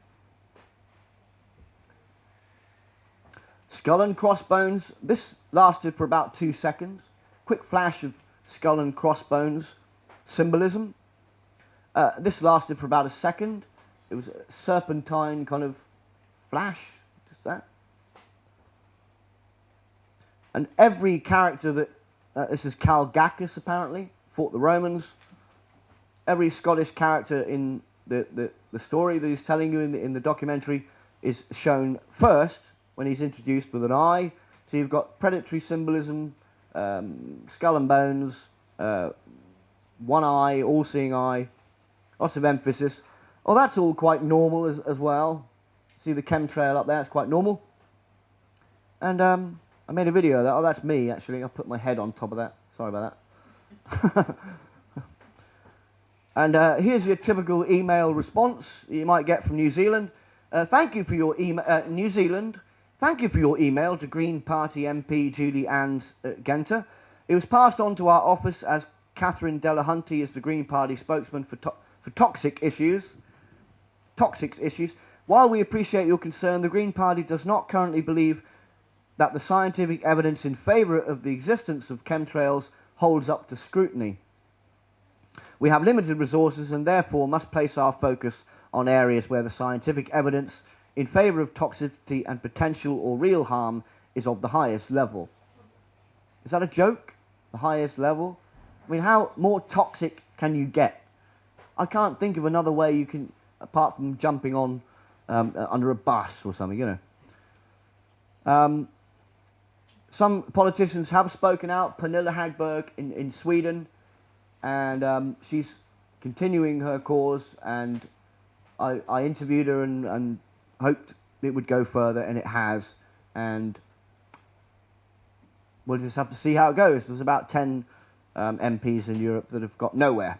[SPEAKER 1] Skull and crossbones. This lasted for about 2 seconds. Quick flash of skull and crossbones symbolism. This lasted for about a second. It was a serpentine kind of flash, just that. And every character that, this is Calgacus apparently, fought the Romans. Every Scottish character in the story that he's telling you in the documentary is shown first when he's introduced with an eye. So you've got predatory symbolism, skull and bones, one eye, all-seeing eye, lots of emphasis. Oh, that's all quite normal as well. See the chemtrail up there, it's quite normal. And I made a video of that. Oh, that's me, actually. I put my head on top of that. Sorry about that. And here's your typical email response you might get from New Zealand. Thank you for your email, New Zealand. Thank you for your email to Green Party MP Julie Ann Genter. It was passed on to our office as Catherine Delahunty is the Green Party spokesman for toxic issues. While we appreciate your concern, the Green Party does not currently believe that the scientific evidence in favour of the existence of chemtrails holds up to scrutiny. We have limited resources and therefore must place our focus on areas where the scientific evidence in favour of toxicity and potential or real harm is of the highest level. Is that a joke? The highest level? I mean, how more toxic can you get? I can't think of another way you can, apart from jumping on under a bus or something, you know. Some politicians have spoken out. Pernilla Hagberg in Sweden, and she's continuing her cause, and I interviewed her and hoped it would go further, and it has, and we'll just have to see how it goes. There's about 10 MPs in Europe that have got nowhere,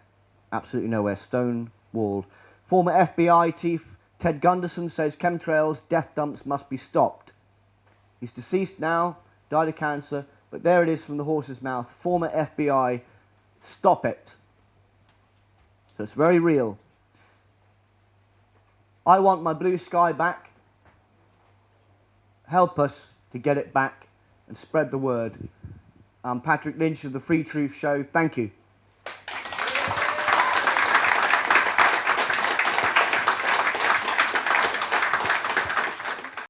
[SPEAKER 1] absolutely nowhere, stone-walled. Former FBI chief Ted Gunderson says chemtrails, death dumps must be stopped. He's deceased now, died of cancer, but there it is from the horse's mouth. Former FBI, stop it. So it's very real. I want my blue sky back. Help us to get it back and spread the word. I'm Patrick Lynch of the Free Truth Show. Thank you.